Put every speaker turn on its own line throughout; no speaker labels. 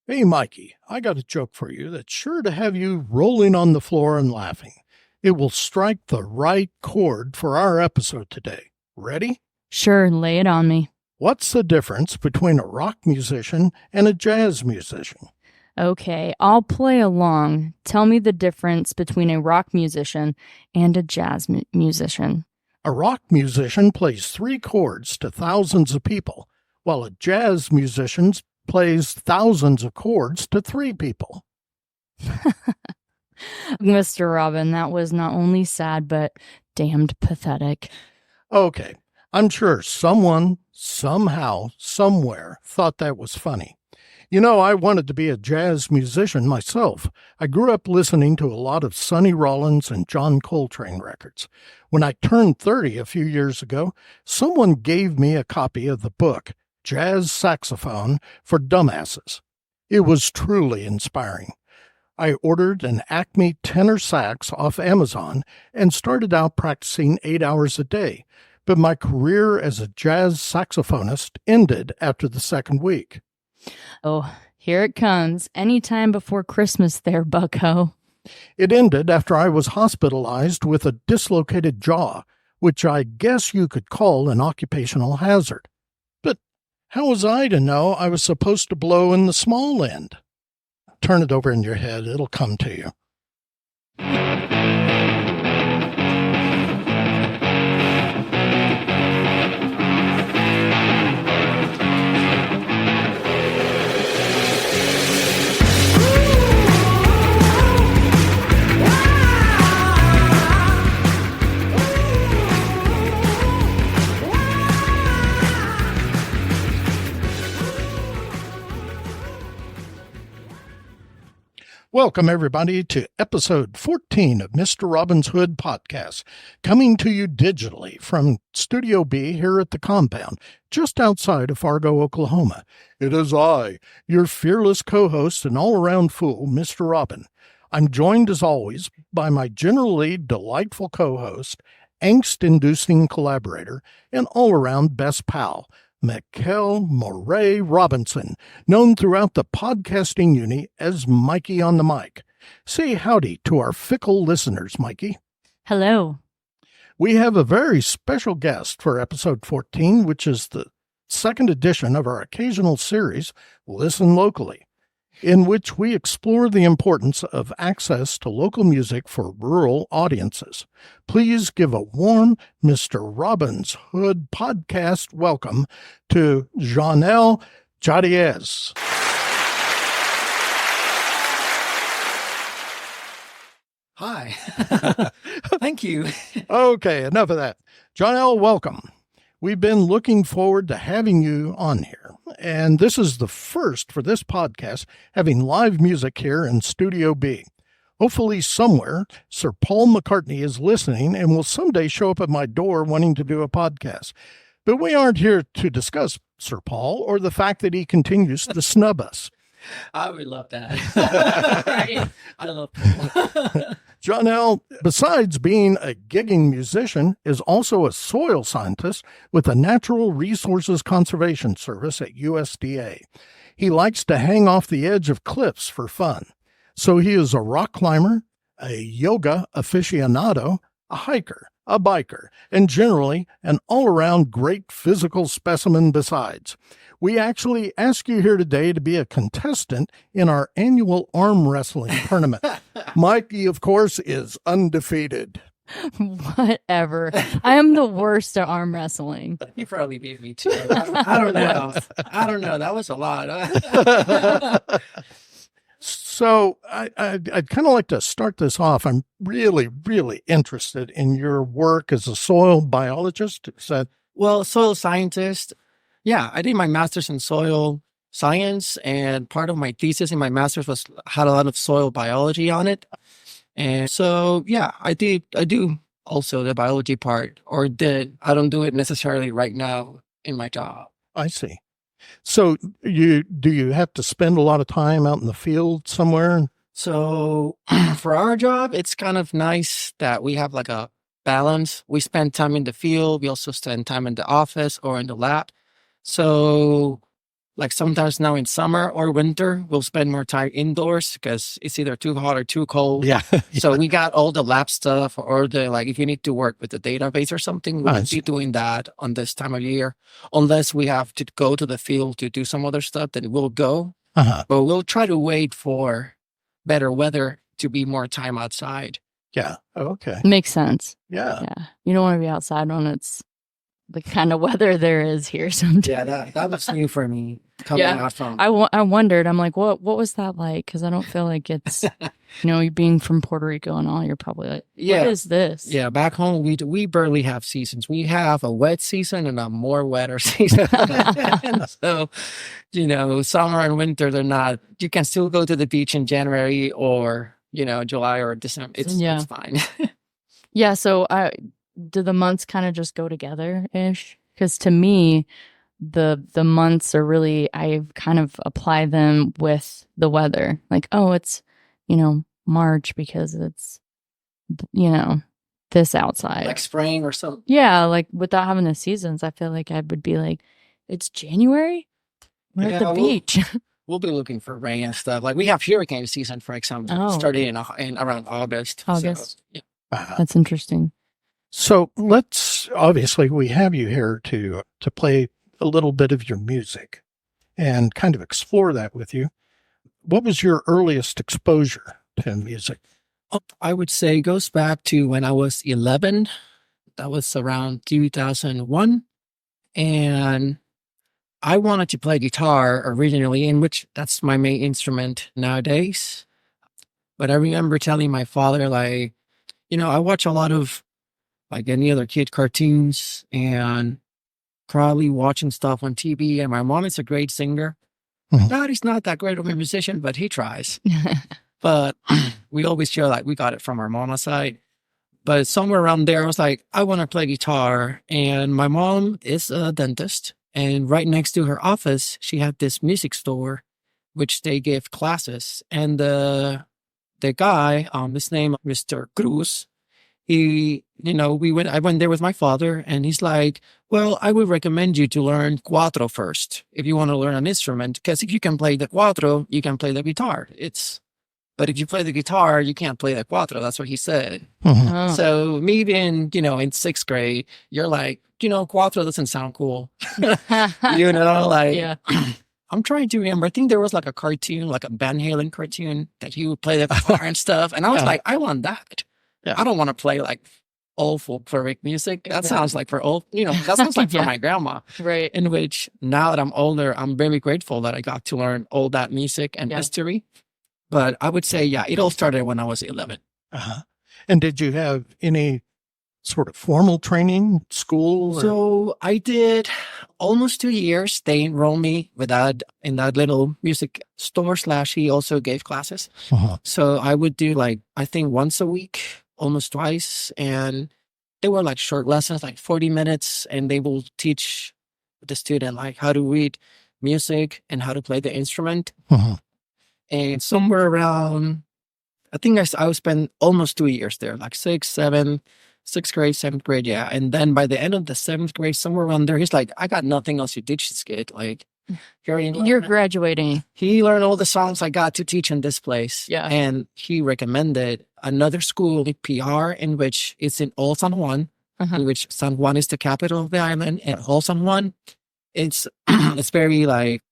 Hey, Mikey, I got a joke for you that's sure to have you rolling on the floor and laughing. It will strike the right chord for our episode today. Ready?
Sure, lay it on me.
What's the difference between a rock musician and a jazz musician?
Okay, I'll play along. Tell me the difference between a rock musician and a jazz musician.
A rock musician plays 3 chords to thousands of people, while a jazz musician plays thousands of chords to 3 people.
Mr. Robin, that was not only sad, but damned pathetic.
Okay, I'm sure someone, somehow, somewhere thought that was funny. You know, I wanted to be a jazz musician myself. I grew up listening to a lot of Sonny Rollins and John Coltrane records. When I turned 30 a few years ago, someone gave me a copy of the book, Jazz Saxophone for Dumbasses. It was truly inspiring. I ordered an Acme tenor sax off Amazon and started out practicing 8 hours a day, but my career as a jazz saxophonist ended after the second week.
Oh, here it comes. Any time before Christmas there, bucko.
It ended after I was hospitalized with a dislocated jaw, which I guess you could call an occupational hazard. But how was I to know I was supposed to blow in the small end? Turn it over in your head. It'll come to you. Welcome, everybody, to episode 14 of Mr. Robin's Hood podcast, coming to you digitally from Studio B here at the compound, just outside of Fargo, Oklahoma. It is I, your fearless co-host and all-around fool, Mr. Robin. I'm joined, as always, by my generally delightful co-host, angst-inducing collaborator, and all-around best pal, Mikel Mauree Robinson, known throughout the podcasting uni as Mikey-on-the-Mic. Say howdy to our fickle listeners, Mikey.
Hello.
We have a very special guest for episode 14, which is the second edition of our occasional series, Listen Locally, in which we explore the importance of access to local music for rural audiences. Please give a warm Mr. Robin's Hood podcast welcome to Yanuel Charriez.
Hi. Thank you.
Okay, enough of that. Yanuel, welcome. We've been looking forward to having you on here, and this is the first for this podcast having live music here in Studio B. Hopefully somewhere, Sir Paul McCartney is listening and will someday show up at my door wanting to do a podcast. But we aren't here to discuss Sir Paul or the fact that he continues to snub us.
I would love that. Right? I love Paul.
Yanuel, besides being a gigging musician, is also a soil scientist with the Natural Resources Conservation Service at USDA. He likes to hang off the edge of cliffs for fun. So he is a rock climber, a yoga aficionado, a hiker, a biker, and generally an all-around great physical specimen besides. We actually ask you here today to be a contestant in our annual arm wrestling tournament. Mikey, of course, is undefeated.
Whatever. I am the worst at arm wrestling.
You probably beat me too. I don't know. I don't know. That was a lot.
So I'd kind of like to start this off. I'm really, really interested in your work as a soil biologist. Is that...
Well, soil scientist. Yeah, I did my master's in soil science, and part of my thesis in my master's had a lot of soil biology on it. And so, yeah, I do also the biology part, or did. I don't do it necessarily right now in my job.
I see. So do you have to spend a lot of time out in the field somewhere?
So for our job, it's kind of nice that we have like a balance. We spend time in the field. We also spend time in the office or in the lab. So Like sometimes now in summer or winter, we'll spend more time indoors because it's either too hot or too cold.
Yeah.
So we got all the lab stuff or the, like, if you need to work with the database or something, we
I
won't
see.
be doing that on this time of year. Unless we have to go to the field to do some other stuff, then we'll go.
Uh-huh.
But we'll try to wait for better weather to be more time outside.
Yeah. Okay.
Makes sense.
Yeah.
Yeah. You don't want to be outside when it's the kind of weather there is here sometimes.
Yeah, that was new for me coming
Yeah.
out from.
I wondered. I'm like, what was that like? Because I don't feel like it's, you being from Puerto Rico and all, you're probably like,
Yeah.
what is this?
Yeah, back home we barely have seasons. We have a wet season and a more wetter season. So, summer and winter, they're not. You can still go to the beach in January or July or December. It's fine.
Yeah. So do the months kind of just go together ish? Because to me, the months are really, I kind of apply them with the weather. Like, oh, it's March because it's this outside,
Like spring or something.
Yeah, like without having the seasons, I feel like I would be like, it's January, we're at the beach.
We'll be looking for rain and stuff. Like we have hurricane season, for example, starting in around August.
August.
So, yeah.
That's interesting.
So obviously we have you here to play a little bit of your music and kind of explore that with you. What was your earliest exposure to music?
I would say goes back to when I was 11. That was around 2001. And I wanted to play guitar originally, in which that's my main instrument nowadays. But I remember telling my father, like, I watch a lot of, like any other kid, cartoons and probably watching stuff on TV. And my mom is a great singer.
Mhm.
Daddy's not that great of a musician, but he tries. But we always feel like we got it from our mama's side. But somewhere around there, I was like, I want to play guitar. And my mom is a dentist. And right next to her office, she had this music store, which they give classes. And the guy, his name, Mr. Cruz, I went there with my father, and he's like, well, I would recommend you to learn cuatro first if you want to learn an instrument, because if you can play the cuatro, you can play the guitar. But if you play the guitar, you can't play the cuatro. That's what he said.
Mhm.
Oh.
So me being, in sixth grade, you're like, cuatro doesn't sound cool.
Yeah.
I'm trying to remember. I think there was like a cartoon, like a Van Halen cartoon that he would play the guitar and stuff. And I was like, I want that.
Yeah.
I don't want to play like old folkloric music. That sounds like for old, that sounds like for my grandma.
Right.
In which now that I'm older, I'm very grateful that I got to learn all that music and history. But I would say, it all started when I was 11.
Uh-huh. And did you have any sort of formal training, school?
So I did almost 2 years. They enrolled me in that little music store / he also gave classes.
Uh-huh.
So I would do I think once a week, almost twice. And they were like short lessons, like 40 minutes. And they will teach the student like how to read music and how to play the instrument.
Uh-huh.
And somewhere around, I think I would spend almost 2 years there, like 6th grade, 7th grade. Yeah. And then by the end of the 7th grade, somewhere around there, he's like, I got nothing else to teach this kid. Like,
You're graduating.
He learned all the songs I got to teach in this place.
Yeah.
And he recommended another school in PR, in which it's in Old San Juan,
Uh-huh.
in which San Juan is the capital of the island. And Old San Juan, it's very like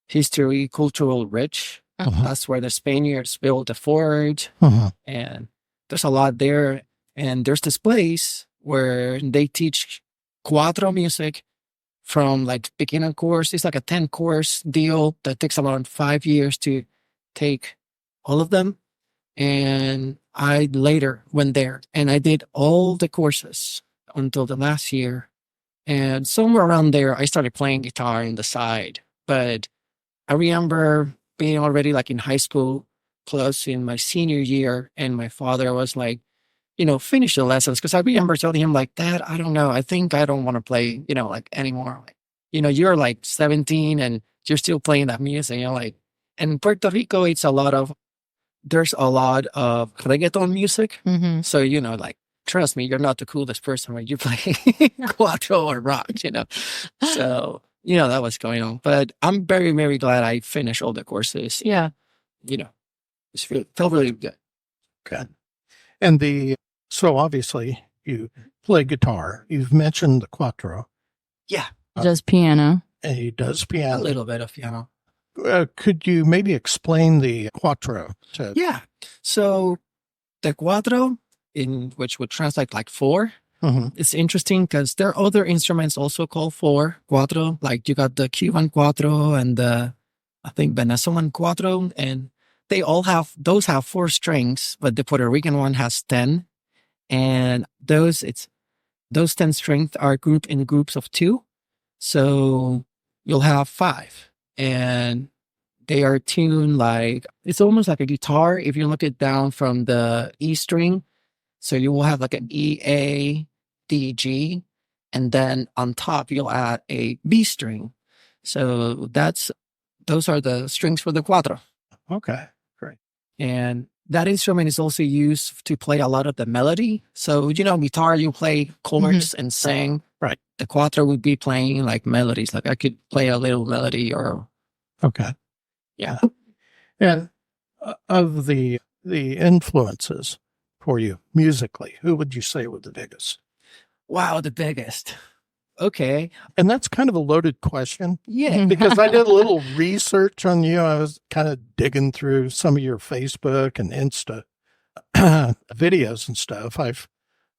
history, cultural rich.
Uh-huh.
That's where the Spaniards built the fort.
Uh-huh.
And there's a lot there. And there's this place where they teach cuatro music from like beginner course. It's like a 10-course deal that takes around 5 years to take all of them. And I later went there and I did all the courses until the last year. And somewhere around there, I started playing guitar on the side. But I remember being already like in high school, close in my senior year. And my father was like, finish the lessons. Because I remember telling him like, Dad, I don't know. I think I don't want to play, like anymore. Like, you're like 17 and you're still playing that music. Like, in Puerto Rico, there's a lot of reggaeton music.
Mm-hmm.
So, like, trust me, you're not the coolest person when you play cuatro or rock, So that was going on. But I'm very, very glad I finished all the courses.
Yeah.
Felt really good.
Okay. And so obviously you play guitar. You've mentioned the quattro.
Yeah.
He does piano.
And he does
A
piano.
little bit of piano.
Could you maybe explain the quattro?
Yeah. So the cuatro, in which would translate like four, it's interesting because there are other instruments also called four, cuatro. Like you got the Cuban cuatro and the, I think, Venezuelan cuatro, and they all have 4 strings, but the Puerto Rican one has 10. And those 10 strings are grouped in groups of 2. So you'll have 5. And they are tuned like, it's almost like a guitar if you look it down from the E string. So you will have like an E, A, D, G, and then on top you'll add a B string. So those are the strings for the cuatro.
Okay, great.
And that instrument is also used to play a lot of the melody. So, guitar, you play chords and sing.
Right.
The cuatro would be playing like melodies. Like I could play a little melody or.
Okay.
Yeah.
And of the influences for you musically, who would you say were the biggest?
Wow, the biggest. Okay.
And that's kind of a loaded question.
Yeah.
Because I did a little research on you. I was kind of digging through some of your Facebook and Insta videos and stuff. I've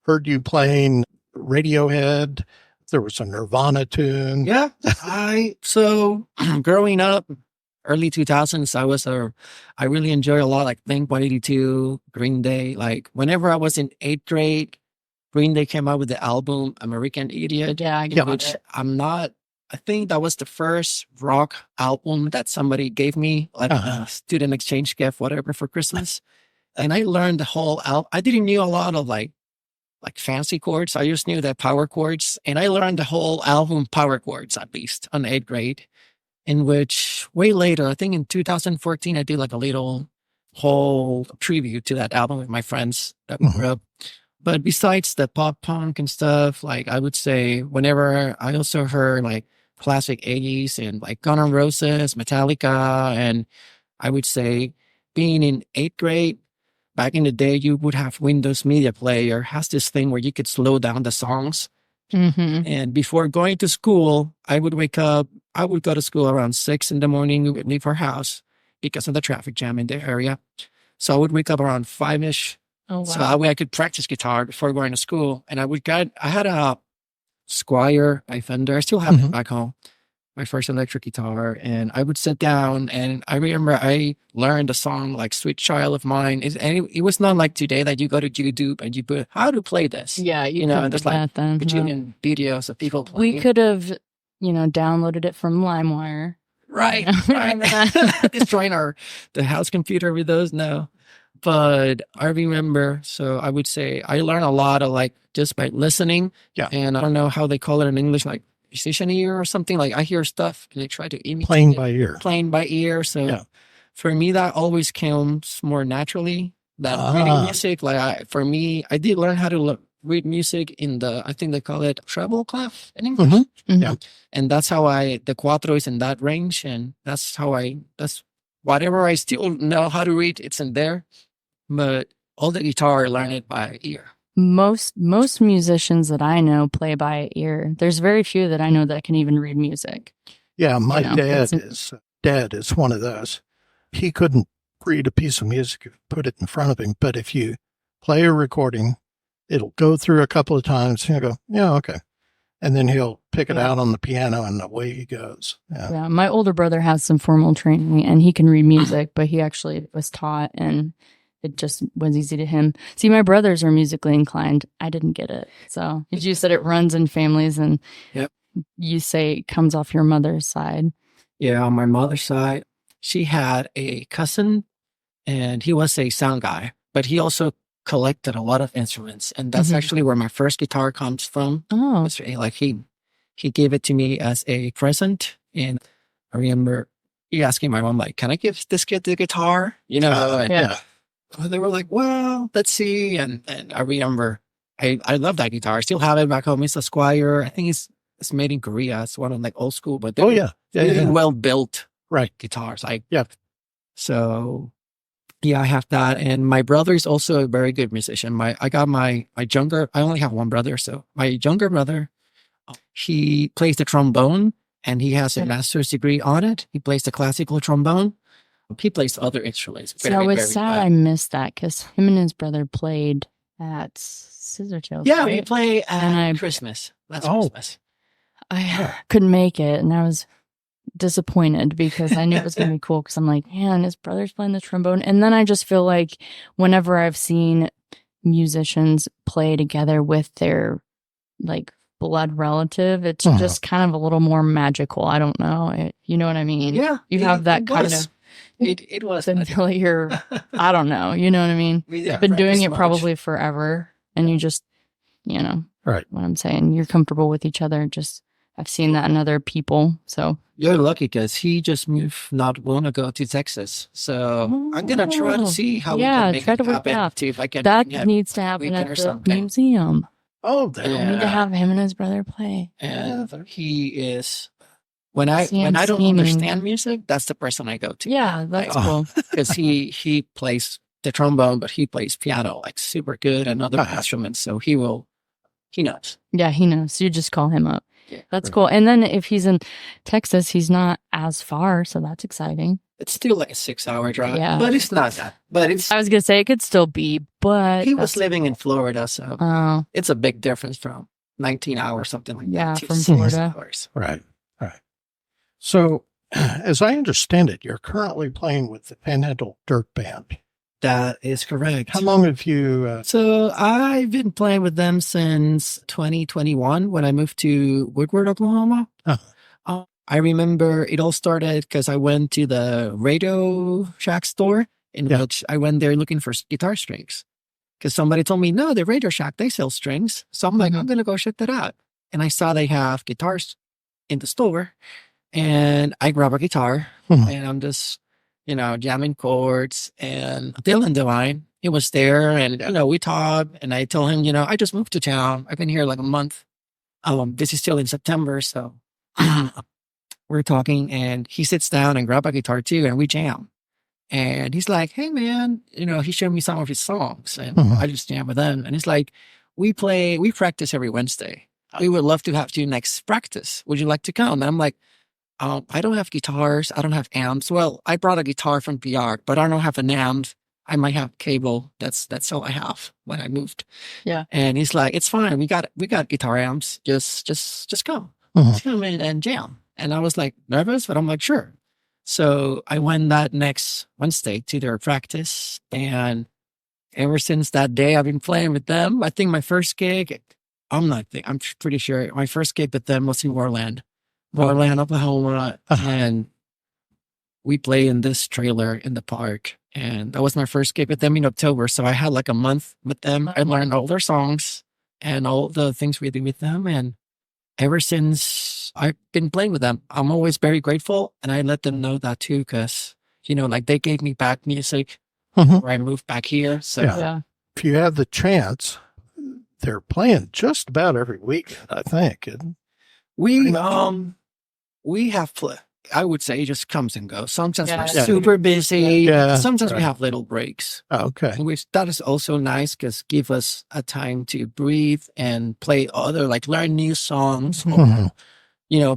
heard you playing Radiohead. There was a Nirvana tune.
Yeah. So growing up, early 2000s, I really enjoyed a lot like Blink-182, Green Day. Like whenever I was in 8th grade, Green Day came out with the album American Idiot.
Yeah,
which I think that was the first rock album that somebody gave me, like a student exchange gift, whatever, for Christmas. And I learned the whole album. I didn't know a lot of like fancy chords. I just knew the power chords. And I learned the whole album power chords, at least, on 8th grade. In which way later, I think in 2014, I did like a little whole tribute to that album with my friends that we grew up. But besides the pop punk and stuff, like I would say whenever I also heard like classic 80s and like Guns N' Roses, Metallica, and I would say being in 8th grade, back in the day, you would have Windows Media Player, has this thing where you could slow down the songs. And before going to school, I would wake up, I would go to school around 6 in the morning. We would leave our house because of the traffic jam in the area. So I would wake up around 5-ish.
Oh, wow.
So that way I could practice guitar before going to school. And I had a Squire, my Fender. I still have it back home. My first electric guitar. And I would sit down and I remember I learned a song like Sweet Child of Mine. It was not like today that you go to YouTube and you put how to play this.
Yeah,
and there's like
then.
bajillion videos of people playing.
We could have, downloaded it from LimeWire.
Right. Destroying the house computer with those now. But I remember, so I would say I learned a lot of like just by listening.
Yeah.
And I don't know how they call it in English, like musician ear or something. Like I hear stuff and I try to imitate
Playing
it.
by ear.
Playing by ear. So for me, that always comes more naturally. That reading music, for me, I did learn how to read music in I think they call it treble clef in English.
Yeah.
And that's how the cuatro is in that range. And that's whatever I still know how to read, it's in there. But all the guitar, I learned it by ear.
Most musicians that I know play by ear. There's very few that I know that can even read music.
Yeah, my dad is one of those. He couldn't read a piece of music if you put it in front of him, but if you play a recording, it'll go through a couple of times and he'll go, yeah, okay. And then he'll pick it out on the piano and away he goes.
Yeah, my older brother has some formal training and he can read music, but he actually was taught and it just was easy to him. See, my brothers are musically inclined. I didn't get it. So you said it runs in families and you say it comes off your mother's side.
Yeah, on my mother's side, she had a cousin and he was a sound guy, but he also collected a lot of instruments. And that's actually where my first guitar comes from.
Oh.
Like he gave it to me as a present. And I remember he asking my mom, like, can I give this kid the guitar? They were like, well, let's see. And I remember I love that guitar. I still have it back home. It's a Squire. I think it's it's made in Korea. It's one of like old school, but they're
Oh, yeah. Yeah,
really
yeah.
well built
Right.
guitars. Like,
Yeah.
so yeah, I have that. And my brother is also a very good musician. I only have one brother. So my younger brother, he plays the trombone and he has a master's degree on it. He plays the classical trombone. He plays other instruments.
So I was sad I missed that because him and his brother played at Scissortails.
Yeah,
right?
we play
And
Christmas. Last
Oh.
Christmas.
I couldn't make it, and I was disappointed because I knew it was going to be cool because I'm like, man, his brother's playing the trombone. And then I just feel like whenever I've seen musicians play together with their like blood relative, it's just kind of a little more magical. I don't know. You know what I mean?
Yeah.
You have that kind of
It was
familiar, I don't know. You know what I mean?
We've
Been doing it probably forever. And you just,
Right.
what I'm saying, you're comfortable with each other. Just, I've seen that in other people. So
You're lucky because he just moved not long ago to Texas. So I'm gonna try to see how we can make
try
it
to work
happen.
out.
See if I can.
That
yeah,
needs to happen
weekend
at
or
the
something.
museum.
Oh,
We
there.
need to have him and his brother play.
And he is when I
See him
don't
scheming.
understand music, that's the person I go to.
Yeah, that's
Oh.
cool.
Because he plays the trombone, but he plays piano like super good and other
Uh-huh.
instruments. So he knows.
Yeah, he knows. You just call him up.
Yeah.
That's
Right.
cool. And then if he's in Texas, he's not as far, so that's exciting.
It's still like a 6-hour drive.
Yeah.
But it's not that. But it's
I was gonna say it could still be, but
he was
that's-
living in Florida, so
Oh,
it's a big difference from 19 hours, something like
Yeah,
that. to
from
6
Florida.
hours.
Right. Right. So, as I understand it, you're currently playing with the Panhandle Dirt Band.
That is correct.
How long have you?
So I've been playing with them since 2021 when I moved to Woodward, Oklahoma. I remember it all started because I went to the Radio Shack store in which I went there looking for guitar strings. Because somebody told me, no, the Radio Shack, they sell strings. So I'm like, I'm going to go check that out. And I saw they have guitars in the store. And I grab a guitar and I'm just, jamming chords. And Dylan Devine, he was there and, we talked. And I told him, I just moved to town. I've been here like a month. This is still in September. So we're talking and he sits down and grab a guitar too. And we jam. And he's like, hey, man, he showed me some of his songs and I just jam with them. And it's like, we practice every Wednesday. We would love to have you next practice. Would you like to come? And I'm like, I don't have guitars. I don't have amps. Well, I brought a guitar from PR, but I don't have an amp. I might have cable. That's all I have when I moved.
Yeah.
And he's like, it's fine. We got guitar amps. Just come. Just come in and jam. And I was like nervous, but I'm like, sure. So I went that next Wednesday to their practice. And ever since that day, I've been playing with them. I think my first gig, I'm pretty sure my first gig with them was in Warland, Oklahoma. And we played in this trailer in the park. And that was my first gig with them in October. So I had like a month with them. I learned all their songs and all the things we did with them. And ever since I've been playing with them, I'm always very grateful. And I let them know that too, because, like they gave me back music where I moved back here. So
Yeah.
If you have the chance, they're playing just about every week, I think.
we have I would say it just comes and goes. Sometimes
Yeah.
we're super busy.
Yeah.
Sometimes we
Right.
have little breaks.
Oh, okay.
Which that is also nice because give us a time to breathe and play learn new songs or,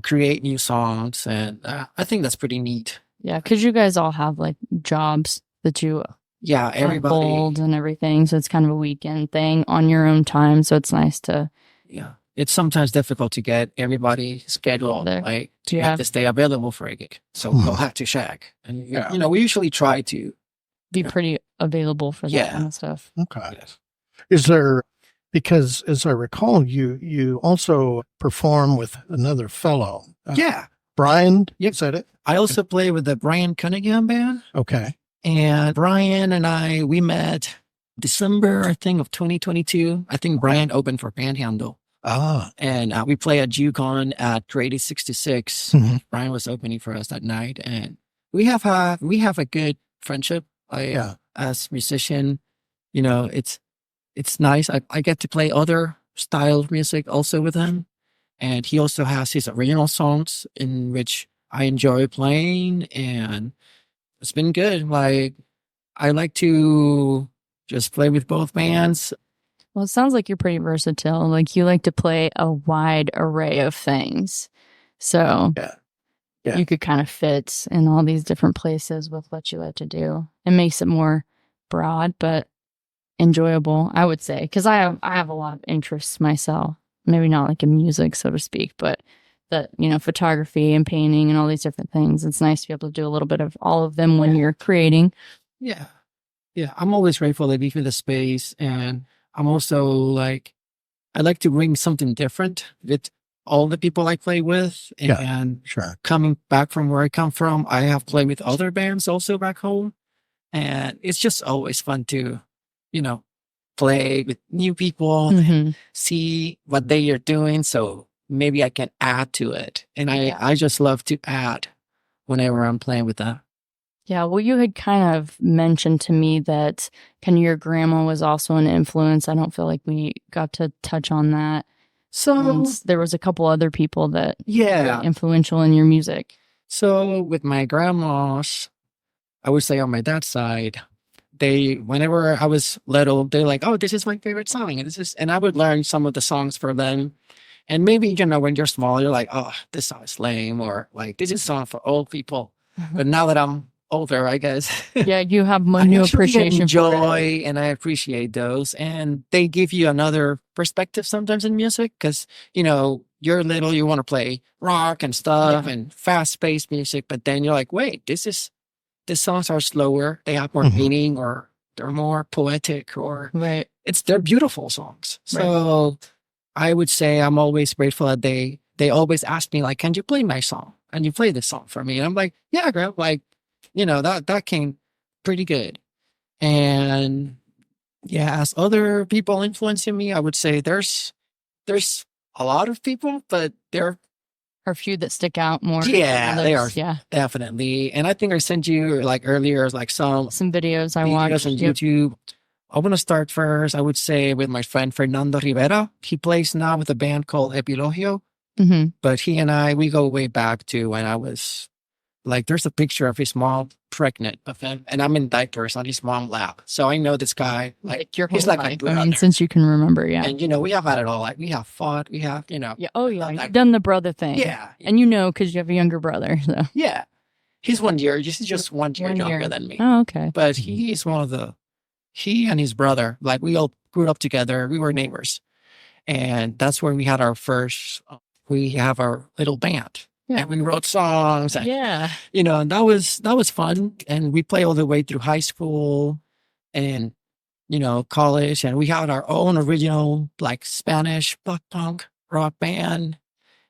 create new songs. And I think that's pretty neat.
Yeah, because you guys all have like jobs that you
Yeah, everybody.
unfold and everything. So it's kind of a weekend thing on your own time. So it's nice to.
Yeah. It's sometimes difficult to get everybody scheduled,
There.
like
Do
to
you
have
have-
to stay available for a gig. So we'll have to check. And, we usually try to.
Be pretty available for that
Yeah.
kind of stuff.
Okay. Is there, because as I recall, you also perform with another fellow.
Yeah.
Brian,
Yep.
is that it?
I also play with the Brian Cunningham band.
Okay.
And Brian and we met December, I think, of 2022. I think Brian opened for Panhandle. And we play at JUCON at Grady 66.
Mhm.
Brian was opening for us that night. And we have a good friendship. As musician, it's nice. I get to play other style of music also with him. And he also has his original songs in which I enjoy playing, and it's been good. Like, I like to just play with both bands.
Well, it sounds like you're pretty versatile. Like you like to play a wide array of things. So
Yeah.
you could kind of fit in all these different places with what you like to do. It makes it more broad, but enjoyable, I would say. Because I have a lot of interests myself. Maybe not like in music, so to speak, but that, photography and painting and all these different things. It's nice to be able to do a little bit of all of them when you're creating.
Yeah. Yeah. I'm always grateful to be for the space. And I'm also like, I like to bring something different with all the people I play with. And
Sure.
coming back from where I come from, I have played with other bands also back home. And it's just always fun to, play with new people and see what they are doing. So maybe I can add to it. And I just love to add whenever I'm playing with them.
Yeah, well, you had kind of mentioned to me that your grandma was also an influence. I don't feel like we got to touch on that.
So
And there was a couple other people that
yeah.
were influential in your music.
So with my grandmas, I would say on my dad's side, whenever I was little, they're like, "Oh, this is my favorite song," and I would learn some of the songs for them. And maybe when you're small, you're like, "Oh, this song is lame," or like, "This is a song for old people." But now that I'm older, I guess,
Yeah, you have
I
new
actually
appreciation for
enjoy
it.
and I appreciate those, and they give you another perspective sometimes in music because you're little, you want to play rock and stuff and fast-paced music, but then you're like, wait, these songs are slower, they have more meaning, or they're more poetic, or
Right.
they're beautiful songs. So I would say I'm always grateful that they always ask me like, "Can you play my song? Can you play this song for me?" And I'm like, "Yeah, girl." Like, that came pretty good. And yeah, as other people influencing me, I would say there's a lot of people, but there
Or a few that stick out more.
yeah,
than
they are
others. Yeah.
definitely. And I think I sent you like earlier, like some
Videos I
videos
watched.
on
Yep.
YouTube. I want to start first, I would say, with my friend Fernando Rivera. He plays now with a band called Epilogio, but he and we go way back to when I was like, there's a picture of his mom pregnant of him, and I'm in diapers on his mom's lap. So I know this guy, like
your whole
he's like
life.
a brother.
Since you can remember, yeah.
And we have had it all. Like we have fought, we have,
Yeah. Oh, yeah.
like,
You've done the brother thing.
yeah,
And because you have a younger brother. So.
yeah. He's 1 year, just 1 year younger than me.
Oh, okay.
But he and his brother, like we all grew up together. We were neighbors. And that's where we had we have our little band. Yeah. And we wrote songs. And, and that was fun. And we played all the way through high school and, college. And we had our own original, like Spanish punk rock band.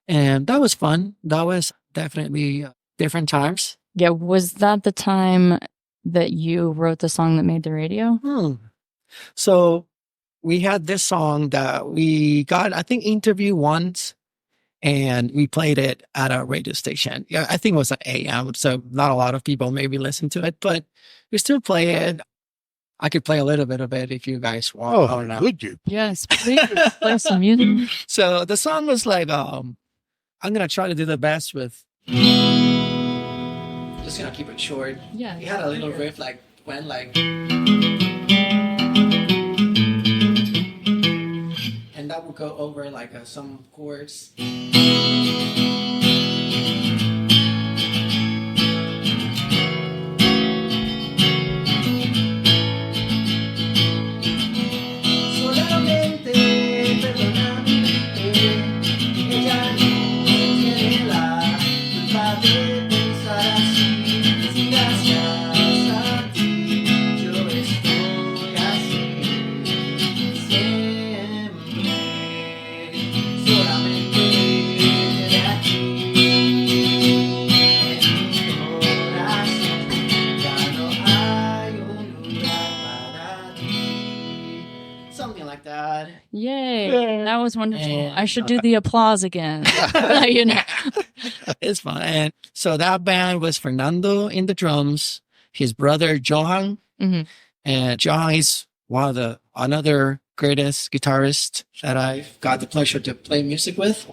And that was fun. That was definitely different times.
Yeah. Was that the time that you wrote the song that made the radio?
So we had this song that we got, I think, interviewed once, and we played it at a radio station. Yeah, I think it was at AM, so not a lot of people maybe listen to it, but we still play it. I could play a little bit of it if you guys want.
Oh, could you?
Yes, please play some music.
So the song was like, I'm gonna try to do the best with. Just gonna keep it short.
Yeah.
We had a little riff like went like. And that would go over like some chords. Something like that.
Yay. That was wonderful. And I should do the applause again.
It's fun. And so that band was Fernando in the drums, his brother Johan. And Johan is one of another greatest guitarist that I've got the pleasure to play music with.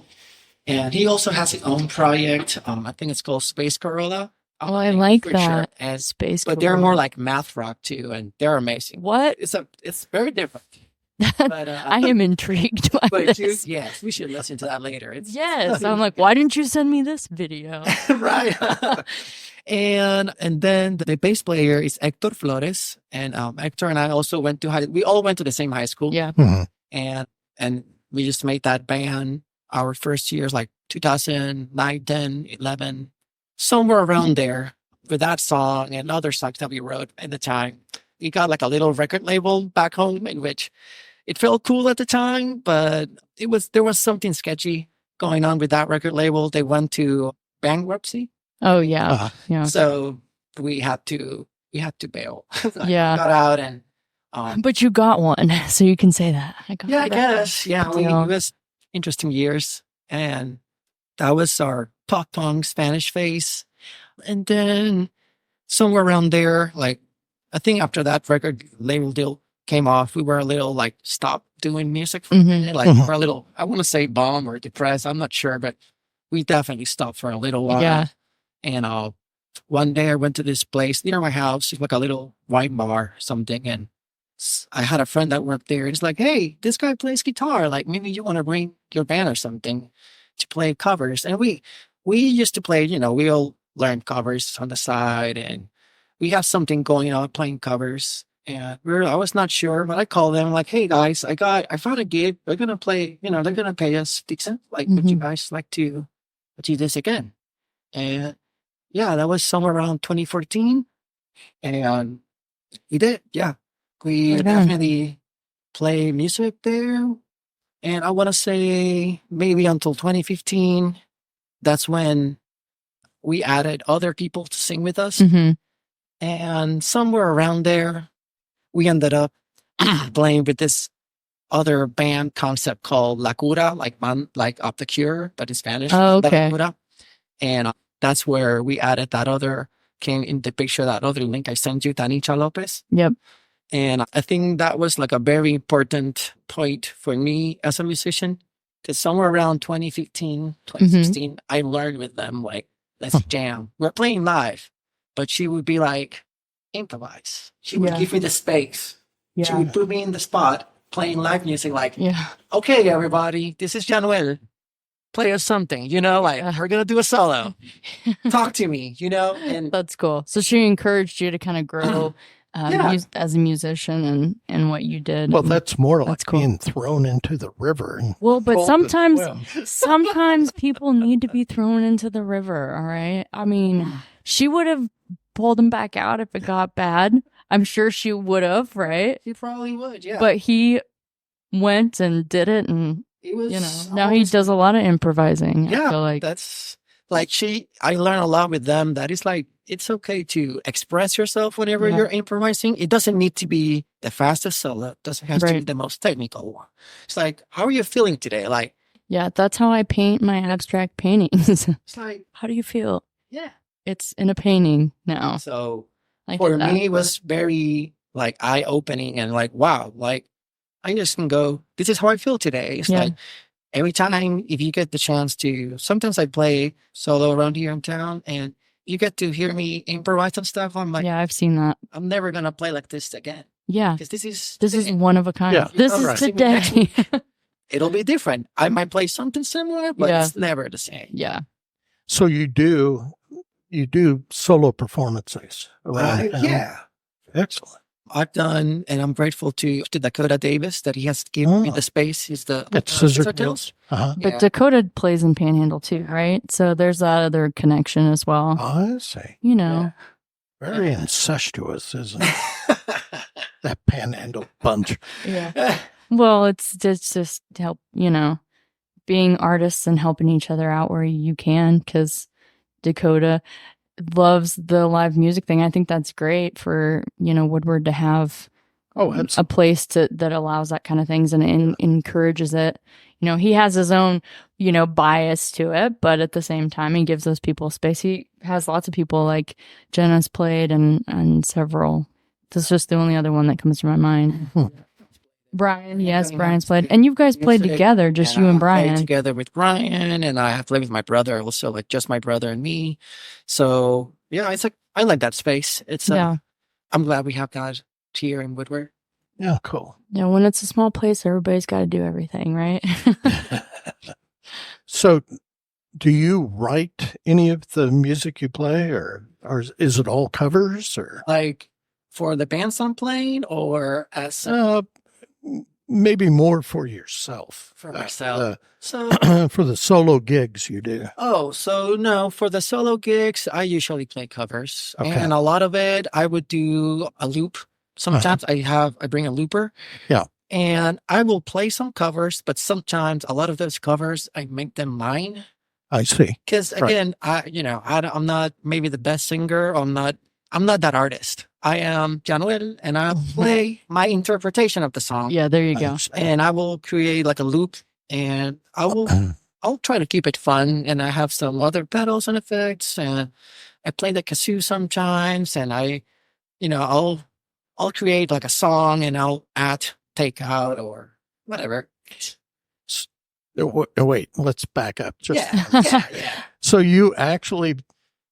And he also has his own project. I think it's called Space Corolla.
Oh, I like
For
that.
sure. And
Space.
but they're
Corolla.
more like math rock too, and they're amazing.
What?
It's very different. But
I am intrigued by
but
this.
yes, we should listen to that later.
Yes, I'm like, why didn't you send me this video?
right. And then the bass player is Hector Flores, and Hector and I also went to we all went to the same high school.
Yeah.
Mhm.
And we just made that band our first years, like 2009, 10, 11, somewhere around there, with that song and other songs that we wrote at the time. We got like a little record label back home, in which it felt cool at the time, but there was something sketchy going on with that record label. They went to bankruptcy.
Oh yeah.
Uh-huh.
Yeah.
So we had to bail.
Yeah.
Got out and
But you got one, so you can say that. I
I
that.
guess. Yeah,
Good deal.
it was interesting years. And that was our pop punk Spanish phase. And then somewhere around there, like I think after that record label deal came off, we were a little like stopped doing music for a
Mhm.
minute. Like
Mhm.
we're a little, I want to say bummed or depressed. I'm not sure, but we definitely stopped for a little while.
Yeah.
And one day I went to this place near my house. It's like a little wine bar or something. And I had a friend that worked there. It's like, hey, this guy plays guitar. Like maybe you want to bring your band or something to play covers. And we used to play, we all learned covers on the side, and we have something going on playing covers. And I was not sure, but I called them like, hey guys, I found a gig. They're gonna play, they're gonna pay us decent. Like, would you guys like to do this again? And yeah, that was somewhere around 2014. And we did, yeah. We
Right on.
definitely play music there. And I want to say maybe until 2015, that's when we added other people to sing with us.
Mhm.
And somewhere around there, we ended up playing with this other band concept called La Cura, like Up the Cure, but in Spanish.
Oh,
La
okay.
Cura. And that's where we added came in the picture, that other link I sent you, Tanisha Lopez.
Yep.
And I think that was like a very important point for me as a musician, because somewhere around 2015, 2016, I learned with them, like, let's jam. We're playing live, but she would be like, improvise. She would
Yeah.
give me the space. She
Yeah.
would put me in the spot playing live music, like,
Yeah.
okay, everybody, this is Yanuel. Play us something, like we're going to do a solo. Talk to me, and
That's cool. So she encouraged you to kind of grow
Yeah.
as a musician and what you did.
Well, that's more like
That's cool.
being thrown into the river. And
Well, but
cold as
sometimes
well.
sometimes people need to be thrown into the river, all right? I mean, she would have pulled him back out if it got bad. I'm sure she would have, right?
he probably would, yeah.
But he went and did it, and
it was
now he
always-
does a lot of improvising. I
Yeah,
feel like
that's like I learned a lot with them. That is like, it's okay to express yourself whenever
Yeah.
you're improvising. It doesn't need to be the fastest solo. It doesn't have to be
Right.
the most technical one. It's like, how are you feeling today? Like,
yeah, that's how I paint my abstract paintings.
it's like,
How do you feel?
yeah.
It's in a painting now.
So
I
for
get that.
me, it was very like eye opening and like, wow, like I just can go, this is how I feel today. It's
Yeah.
like every time, if you get the chance to, sometimes I play solo around here in town and you get to hear me improvise and stuff. I'm like,
Yeah, I've seen that.
I'm never going to play like this again.
Yeah,
Because this is
one of a kind.
Yeah,
This
all
is
right.
today.
it'll be different. I might play something similar, but
Yeah.
it's never the same.
Yeah.
So you do solo performances around town?
Yeah.
Excellent.
I've done, and I'm grateful to Dakota Davis that he has given me
Oh.
the space. He's the
At Scissor
Scissor
Hills? Uh-huh.
But
Yeah.
Dakota plays in Panhandle too, right? So there's that other connection as well.
I see.
You know.
Very incestuous, isn't it? That Panhandle bunch.
Yeah. Well, it's just help, being artists and helping each other out where you can, because Dakota loves the live music thing. I think that's great for, Woodward to have
Oh,
a
absolutely.
place that allows that kind of things and encourages it. He has his own, bias to it, but at the same time, he gives those people space. He has lots of people like Jenna's played and several. This is just the only other one that comes to my mind. Brian, yes,
Yeah.
Brian's played. And you guys played
Music,
together, just you and
I played
Brian.
together with Brian, and I have played with my brother also, like just my brother and me. So yeah, it's like I like that space. It's
Yeah.
I'm glad we have that here in Woodward.
Yeah, cool.
Yeah, when it's a small place, everybody's got to do everything, right?
So, do you write any of the music you play, or is it all covers, or
Like for the bands I'm playing, or as
maybe more for yourself?
for myself. So
For the solo gigs you do.
so no, for the solo gigs, I usually play covers,
Okay.
and a lot of it I would do a loop. Sometimes I bring a looper.
Yeah.
And I will play some covers, but sometimes a lot of those covers I make them mine.
I see.
Because
Right.
again, I'm not maybe the best singer. I'm not that artist. I am Yanuel, and I play my interpretation of the song.
Yeah, there you go.
And I will create like a loop, and I'll try to keep it fun. And I have some other pedals and effects, and I play the kazoo sometimes, and I'll create like a song, and I'll take out or whatever.
Wait, let's back up.
Yeah.
So you actually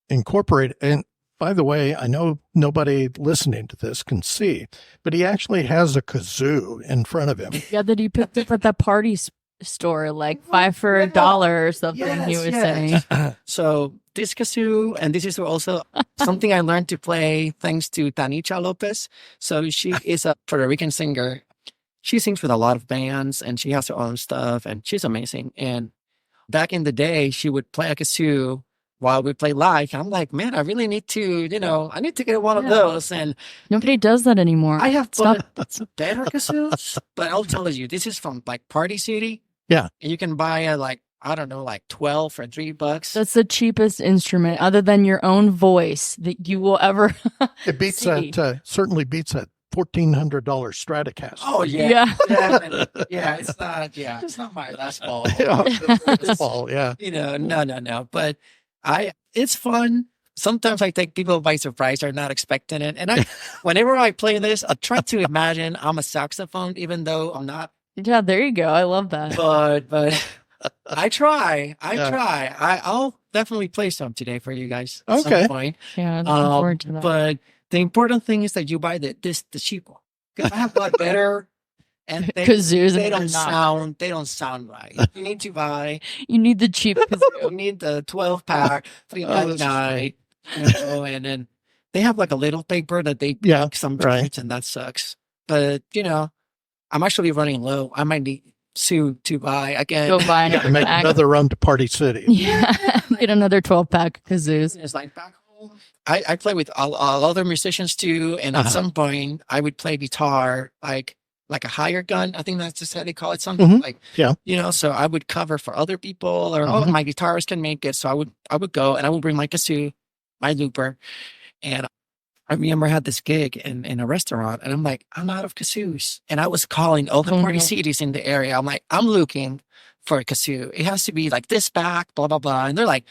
incorporate, and by the way, I know nobody listening to this can see, but he actually has a kazoo in front of him.
Yeah, that he picked up at that party store, like $5 for $1 or something. He was saying.
So this kazoo, and this is also something I learned to play thanks to Tanicha Lopez. So she is a Puerto Rican singer. She sings with a lot of bands, and she has her own stuff, and she's amazing. And back in the day, she would play a kazoo while we play live. I'm like, man, I really need to, I need to get one of those. And
Nobody does that anymore.
I have
Stop.
better kazoos, but I'll tell you, this is from like Party City.
Yeah.
And you can buy a like 12 for $3.
That's the cheapest instrument other than your own voice that you will ever
It beats
see.
that, certainly beats that $1,400 Stratocaster.
Oh yeah.
Yeah.
It's not my last ball.
Ball, yeah.
No. But it's fun. Sometimes I take people by surprise. They're not expecting it. And whenever I play this, I try to imagine I'm a saxophone, even though I'm not.
Yeah, there you go. I love that.
But I try. I'll definitely play some today for you guys at some point.
Yeah, looking forward to that.
But the important thing is that you buy the cheap one. Because I have got better, and
Kazoos
they
and
don't sound right. You need to buy.
You need the cheap
You
kazoo.
need the 12-pack, $3.99. And then they have like a little paper that they make sometimes, and that sucks. But I'm actually running low. I might need soon to buy again.
Go buy another
Make
pack.
another run to Party City.
Yeah, get another 12-pack kazoos.
It's like back home. I play with all other musicians too, and at some point I would play guitar like a higher gun. I think that's just how they call it, something So I would cover for other people, or my guitarist can make it. So I would go and I would bring my kazoo, my looper, and I remember I had this gig in a restaurant, and I'm like, I'm out of kazoos, and I was calling all the party cities in the area. I'm like, I'm looking for a kazoo. It has to be like this back, blah blah blah, and they're like,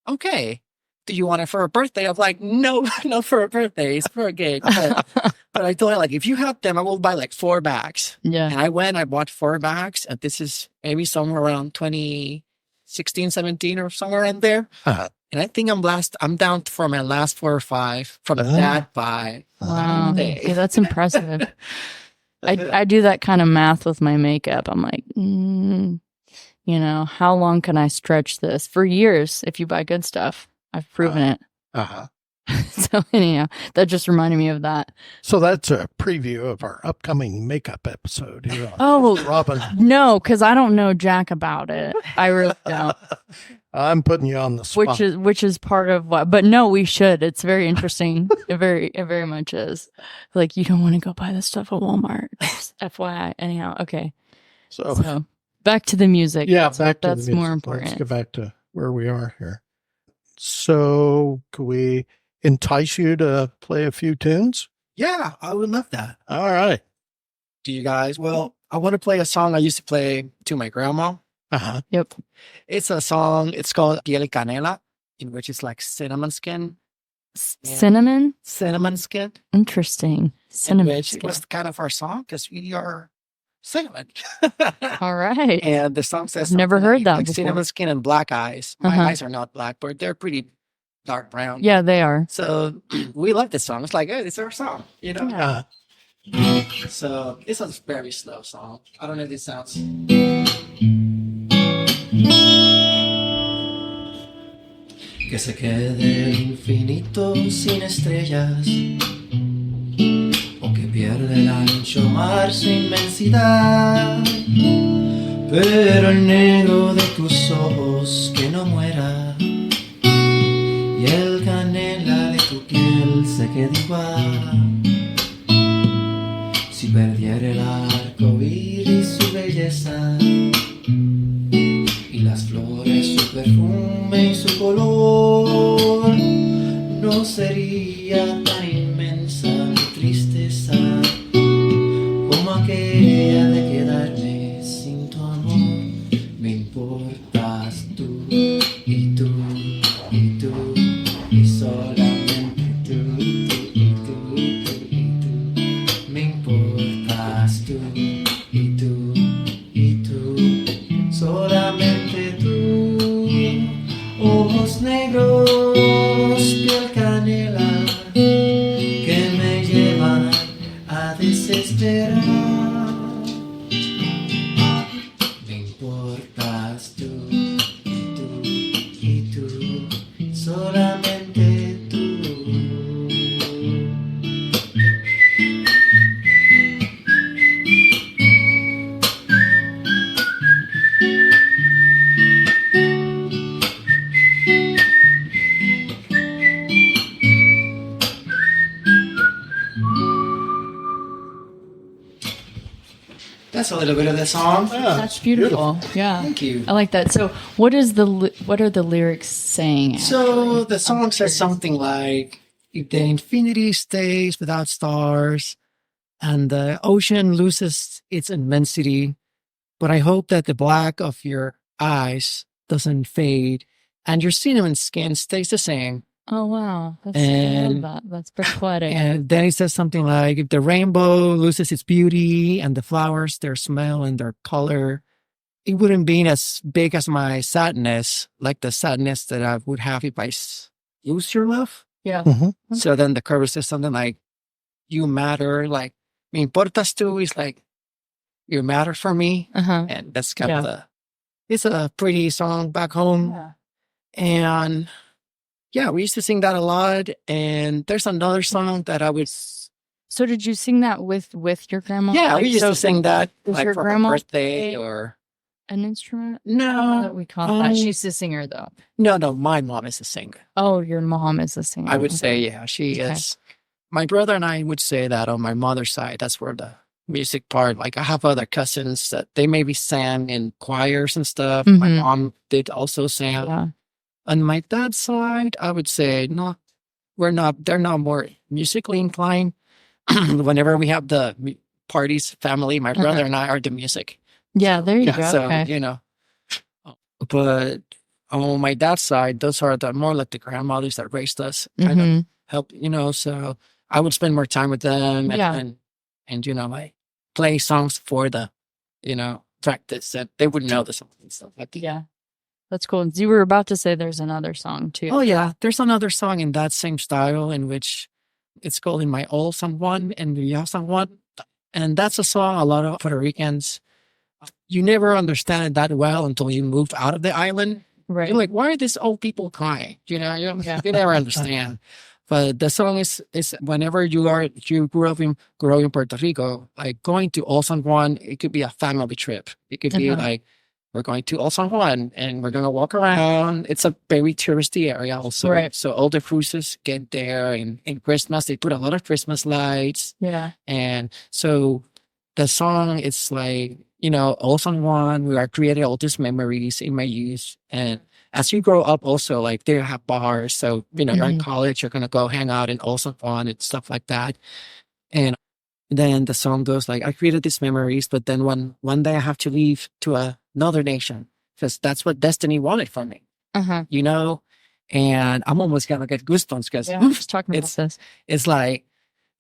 okay. Do you want it for a birthday? I'm like, no, not for a birthday. It's for a gig. But I told her, like, if you have them, I will buy like 4 bags.
Yeah.
And I bought 4 bags. And this is maybe somewhere around 2016, 17 or somewhere in there. And I think I'm down for my last 4 or 5 from that buy.
Wow. Yeah, that's impressive. I do that kind of math with my makeup. I'm like, how long can I stretch this? For years, if you buy good stuff. I've proven it. So anyhow, that just reminded me of that.
So that's a preview of our upcoming makeup episode here
on
Robin.
No, because I don't know jack about it. I really don't.
I'm putting you on the spot.
Which is part of what, but no, we should. It's very interesting. It very much is. Like, you don't want to go buy this stuff at Walmart. Just FYI. Anyhow, okay. So back to the music.
Yeah, back to the
that's
music.
more important.
Let's get back to where we are here. So, could we entice you to play a few tunes?
Yeah, I would love that.
All right.
Do you guys? Well, I want to play a song I used to play to my grandma.
Yep.
It's a song. It's called Piel y Canela, in which is like cinnamon skin.
Cinnamon?
Cinnamon skin.
Interesting. Cinnamon
Which
skin.
was kind of our song because we are cinnamon.
All right.
And the song says
I've never
something
heard that
like
before.
cinnamon skin and black eyes. My
Uh-huh.
eyes are not black, but they're pretty dark brown.
Yeah, they are.
So we love this song. It's like, hey, it's our song, you know?
Yeah.
So it's a very slow song. I don't know if this sounds. Que se quede el infinito sin estrellas, o que pierde el ancho mar su inmensidad, pero el negro de tus ojos que no muera, y el canela de tu piel se quede igual. Si perdiera el arco iris su belleza, y las flores su perfume y su color, no sería tan inmensa mi tristeza como aquella de quedarme sin tu amor. Me importas tú y tú y tú y solamente tú y tú y tú. Me importas tú y tú y tú, solamente tú. Ojos negros, piel canela, que me llevan a desesperar. Me importas tú y tú, solamente tú. That's a little bit of the song.
That's beautiful. Yeah.
Thank you.
I like that. So, what are the lyrics saying?
So the song says something like, if the infinity stays without stars and the ocean loses its immensity, but I hope that the black of your eyes doesn't fade and your cinnamon skin stays the same.
Oh wow, I love
And-
that. That's pretty poetic.
And then it says something like, if the rainbow loses its beauty and the flowers, their smell and their color, it wouldn't be as big as my sadness, like the sadness that I would have if I lose your love.
Yeah.
So then the chorus says something like, you matter, like, me importas tú is like, you matter for me.
Uh-huh.
And that's kind of it's a pretty song back home.
Yeah.
And yeah, we used to sing that a lot. And there's another song that I would,
So did you sing that with your grandma?
yeah,
Like,
we used
so
to sing that
does
like
your
for her
grandma
birthday
play
or,
an instrument? I don't know
no,
that we call that. She's a singer though.
no, my mom is a singer.
Oh, your mom is a singer.
I would say, yeah, she
Okay.
is. My brother and I would say that on my mother's side, that's where the music part, like I have other cousins that they maybe sang in choirs and stuff. My
Mhm.
mom did also sing.
Yeah.
On my dad's side, I would say, no, they're not more musically inclined. Whenever we have the parties, family, my brother and I are the music.
Yeah, there you
Yeah,
go.
so,
Okay.
you know, but on my dad's side, those are the more like the grandmothers that raised us, kind of
Mhm.
help, you know, so I would spend more time with them
Yeah.
and you know, like play songs for the, you know, practice that they would know the songs and stuff like that.
Yeah. That's cool. You were about to say there's another song too.
Oh yeah, there's another song in that same style in which it's called In My All San Juan and Ya San Juan. And that's a song a lot of Puerto Ricans, you never understand it that well until you move out of the island.
Right.
You're like, why are these old people crying? You know,
Yeah.
you never understand. But the song is whenever you grow in Puerto Rico, like going to All San Juan, it could be a family trip. It could be
Uh-huh.
like, we're going to All San Juan and we're going to walk around. It's a very touristy area also.
Right.
So all the cruises get there, and in Christmas, they put a lot of Christmas lights.
Yeah.
And so the song, it's like, you know, All San Juan, we are creating all these memories in my youth. And as you grow up also, like they have bars. So, you know, you're in
Mhm.
college, you're going to go hang out in All San Juan and stuff like that. And then the song goes like, I created these memories, but then one day I have to leave to another nation because that's what destiny wanted from me,
Uh-huh.
you know? And I'm almost going to get goosebumps because
Yeah. I was talking about
It's-
this.
it's like,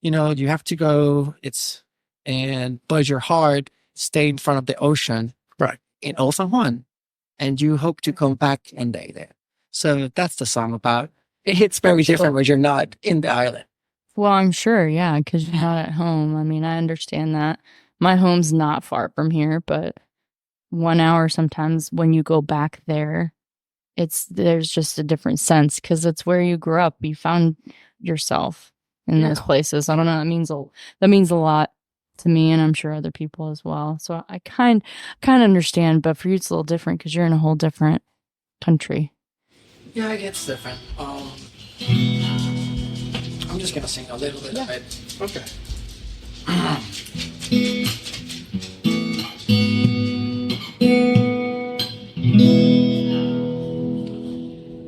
you know, you have to go, but your heart stay in front of the ocean
Right.
in Old San Juan, and you hope to come back one day there. So that's the song about. It hits very different when you're not in the island.
Well, I'm sure, yeah, because you're not at home. I mean, I understand that. My home's not far from here, but 1 hour sometimes when you go back there, there's just a different sense because it's where you grew up. You found yourself in those places. I don't know. That means a lot to me, and I'm sure other people as well. So I kind of understand, but for you it's a little different because you're in a whole different country.
Yeah, it gets different. I'm just gonna sing a little bit of it.
Okay.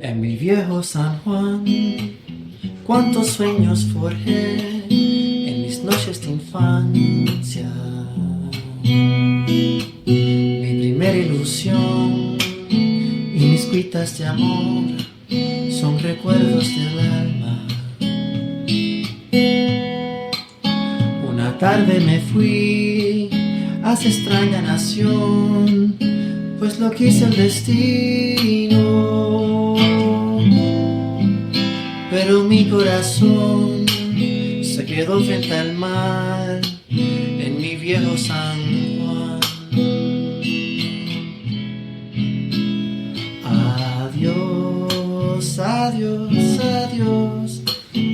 En mi viejo San Juan, cuántos sueños forjé en mis noches de infancia. Mi primera ilusión y mis cuitas de amor son recuerdos del alma. Una tarde me fui a esa extraña nación, pues lo quise el destino. Pero mi corazón se quedó frente al mar en mi viejo San Juan. Adiós, adiós, adiós,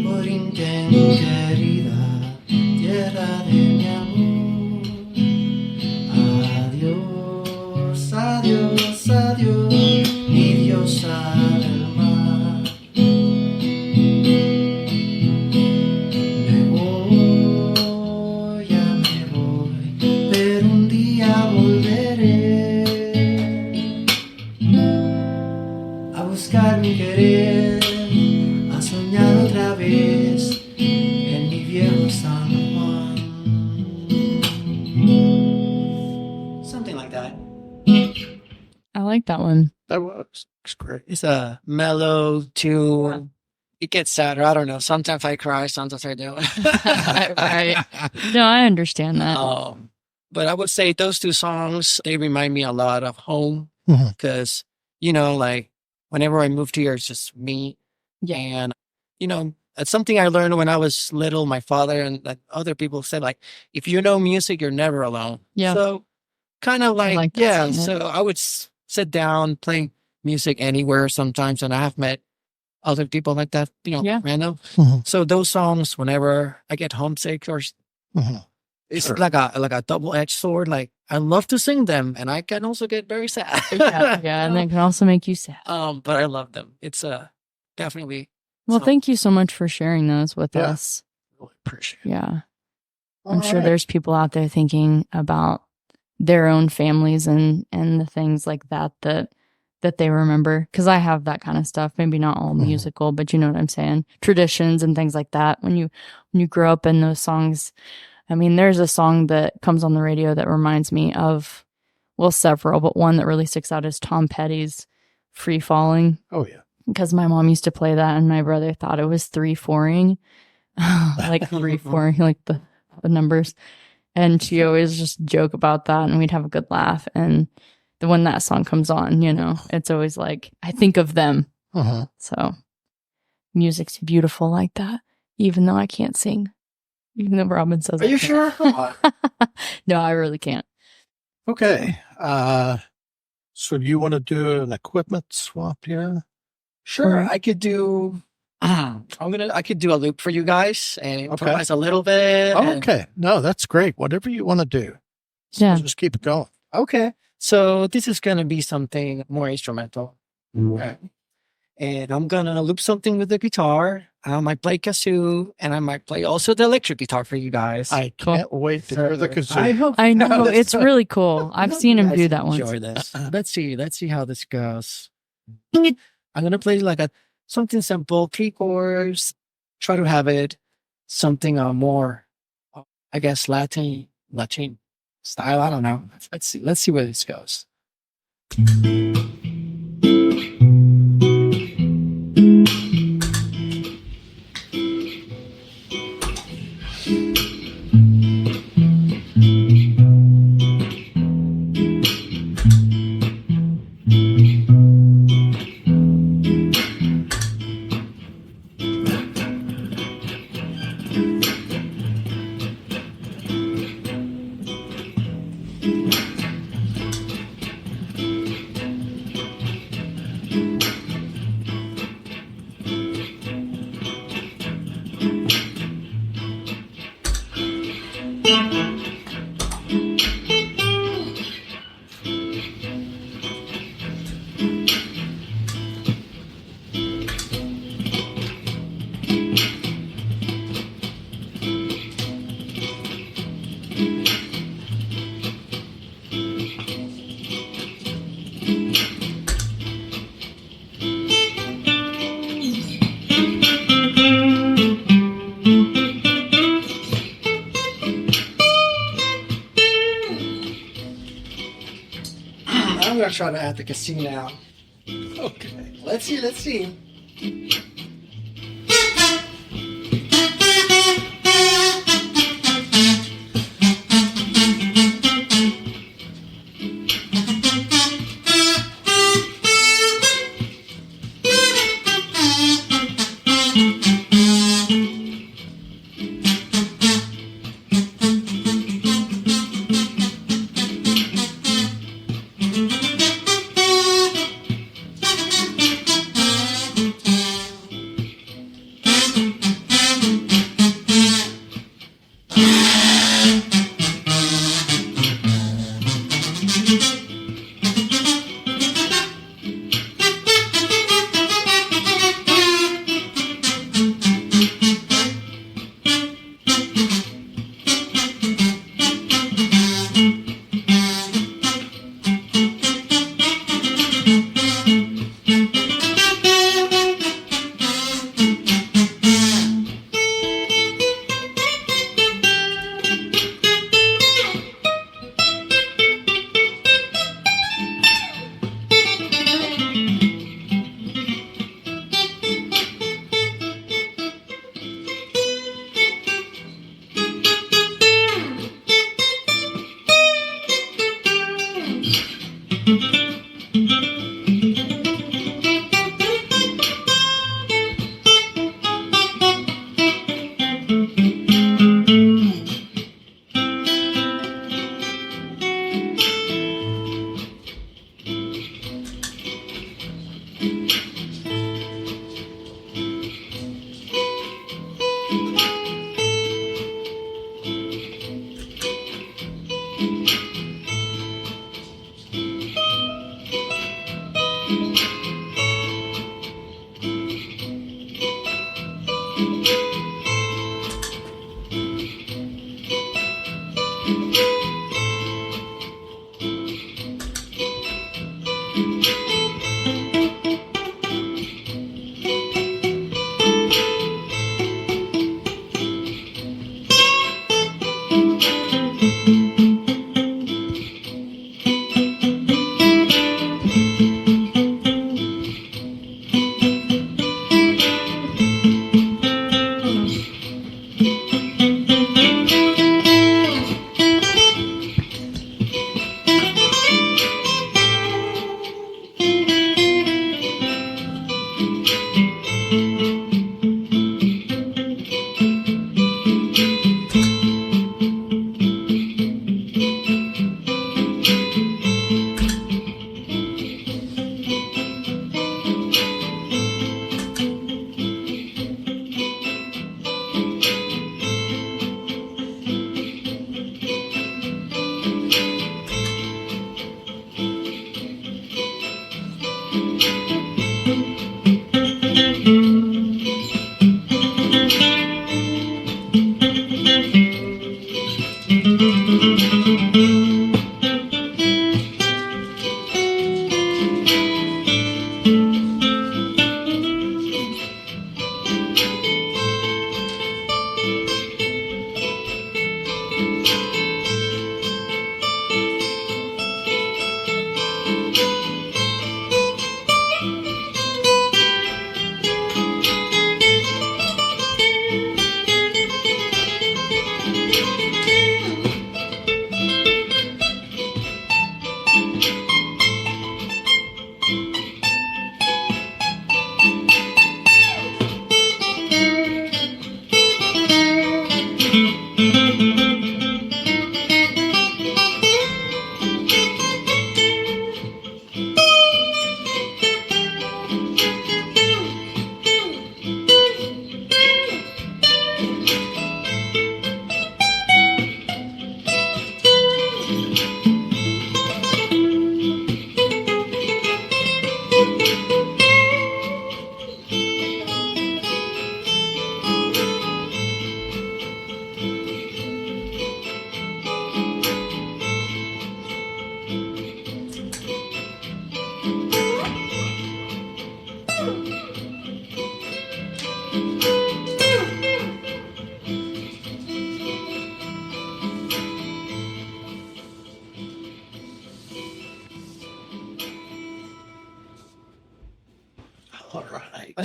Borinquen querida, tierra de mi amor. Adiós, adiós, adiós, mi diosa del mar. Me voy, ya me voy, pero un día volveré a buscar mi querer, a soñar otra vez en mi viejo San Juan. Something like that.
I like that one.
That was great.
It's a mellow tune. It gets sadder. I don't know. Sometimes I cry, sometimes I don't.
Right. No, I understand that.
But I would say those two songs, they remind me a lot of home
Mhm.
because, like whenever I moved here, it's just me.
Yeah.
And, it's something I learned when I was little. My father and like other people said, like, if you know music, you're never alone.
Yeah.
So kind of like
that
yeah.
statement.
So I would sit down, play music anywhere sometimes. And I have met other people like that,
Yeah.
random.
Mhm.
So those songs, whenever I get homesick or
Mhm.
it's
Sure.
like a double-edged sword. Like I love to sing them, and I can also get very sad.
Yeah, and that can also make you sad.
But I love them. It's definitely.
Well,
so-
thank you so much for sharing those with
Yeah.
us.
Really appreciate it.
Yeah.
All
I'm sure
right.
there's people out there thinking about their own families and the things like that they remember. Because I have that kind of stuff. Maybe not all
Mhm.
musical, but you know what I'm saying. Traditions and things like that. When you grow up in those songs, I mean, there's a song that comes on the radio that reminds me of, well, several, but one that really sticks out is Tom Petty's "Free Falling."
Oh, yeah.
Because my mom used to play that, and my brother thought it was 3-4ing, like 3-4, like the numbers. And she always just joke about that, and we'd have a good laugh. And when that song comes on, it's always like I think of them.
Mhm.
So music's beautiful like that, even though I can't sing. Even though Robin says,
Are
I
you
can't.
sure? Come on.
No, I really can't.
Okay. So you want to do an equipment swap here?
Sure,
Alright.
I could do. I could do a loop for you guys and improvise a little bit.
Oh,
and-
okay. No, that's great. Whatever you want to do.
Yeah.
Just keep it going.
Okay. So this is gonna be something more instrumental. Okay. And I'm gonna loop something with the guitar. I might play kazoo, and I might play also the electric guitar for you guys.
I can't wait to hear the kazoo.
hope
I know
this-
it's really cool. I've seen him
you
do
guys
that once.
enjoy this. Let's see how this goes. I'm gonna play like something simple, 3 chords. Try to have it something more, I guess, Latin style. I don't know. Let's see where this goes. I'm gonna try to add the casino now.
Okay.
Let's see.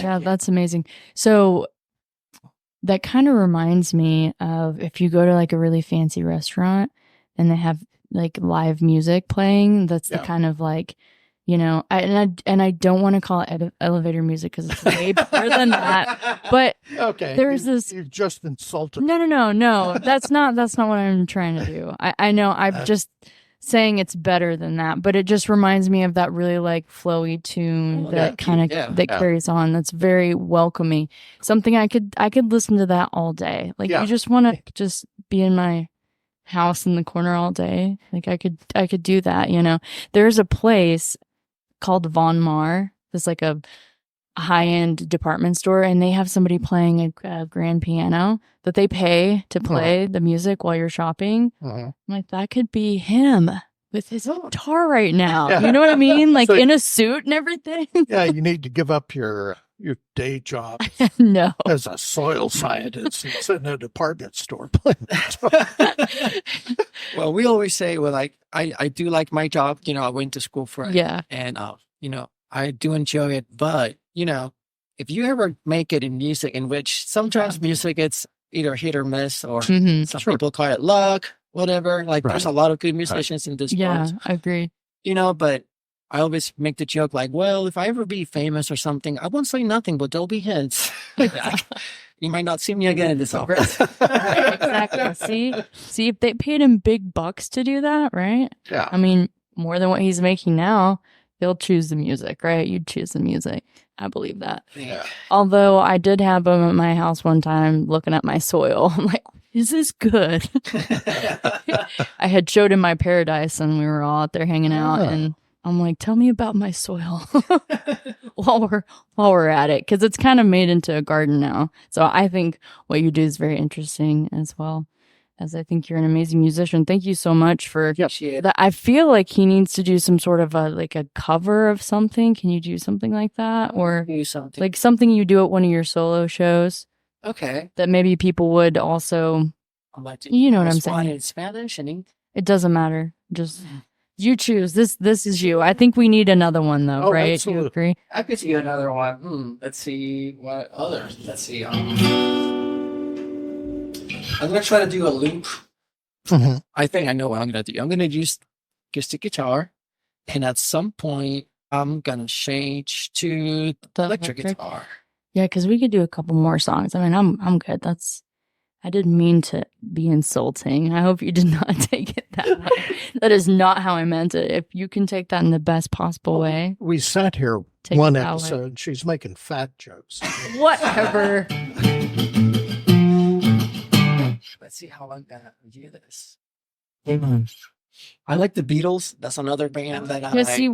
Yeah, that's amazing. So that kind of reminds me of if you go to like a really fancy restaurant and they have like live music playing, that's the kind of like, you know, I don't want to call it elevator music because it's way better than that. But
Okay,
there's this.
You've just insulted.
No. That's not what I'm trying to do. I know. I'm just saying it's better than that, but it just reminds me of that really like flowy tune that kind of carries on. That's very welcoming. Something I could listen to that all day. Like you just want to just be in my house in the corner all day. Like I could do that. You know, there's a place called Von Mar. It's like a high-end department store, and they have somebody playing a grand piano that they pay to play the music while you're shopping. I'm like, that could be him with his guitar right now. You know what I mean? Like so, in a suit and everything.
Yeah, you need to give up your day job
no.
as a soil scientist and sit in a department store playing.
Well, we always say, well, like I do like my job. You know, I went to school for it.
Yeah.
And you know, I do enjoy it, but you know, if you ever make it in music, in which sometimes music it's either hit or miss, or some people call it luck, whatever. Like there's a lot of good musicians in this world.
I agree.
You know, but I always make the joke like, well, if I ever be famous or something, I won't say nothing, but there'll be hints. You might not see me again in this office.
Exactly. See, if they paid him big bucks to do that, right?
Yeah.
I mean, more than what he's making now, they'll choose the music, right? You'd choose the music. I believe that.
Yeah.
Although I did have him at my house one time looking at my soil. I'm like, is this good? I had showed him my paradise and we were all out there hanging out and I'm like, tell me about my soil while we're at it. Cause it's kind of made into a garden now. So I think what you do is very interesting as well. As I think you're an amazing musician. Thank you so much for that. I feel like he needs to do some sort of a cover of something. Can you do something like that? Or
do something
like something you do at one of your solo shows?
Okay.
That maybe people would also, you know what I'm saying?
In Spanish and
it doesn't matter. Just you choose. This is you. I think we need another one though, right?
Absolutely.
You agree?
I could see another one. Let's see what others. Let's see. I'm going to try to do a loop. I think I know what I'm going to do. I'm going to use just the guitar. And at some point, I'm going to change to the electric guitar.
Yeah, because we could do a couple more songs. I mean, I'm good. I didn't mean to be insulting. I hope you did not take it that way. That is not how I meant it. If you can take that in the best possible way.
We sat here one episode. She's making fat jokes.
Whatever.
Let's see how I'm gonna do this. I like the Beatles. That's another band that I like.
See,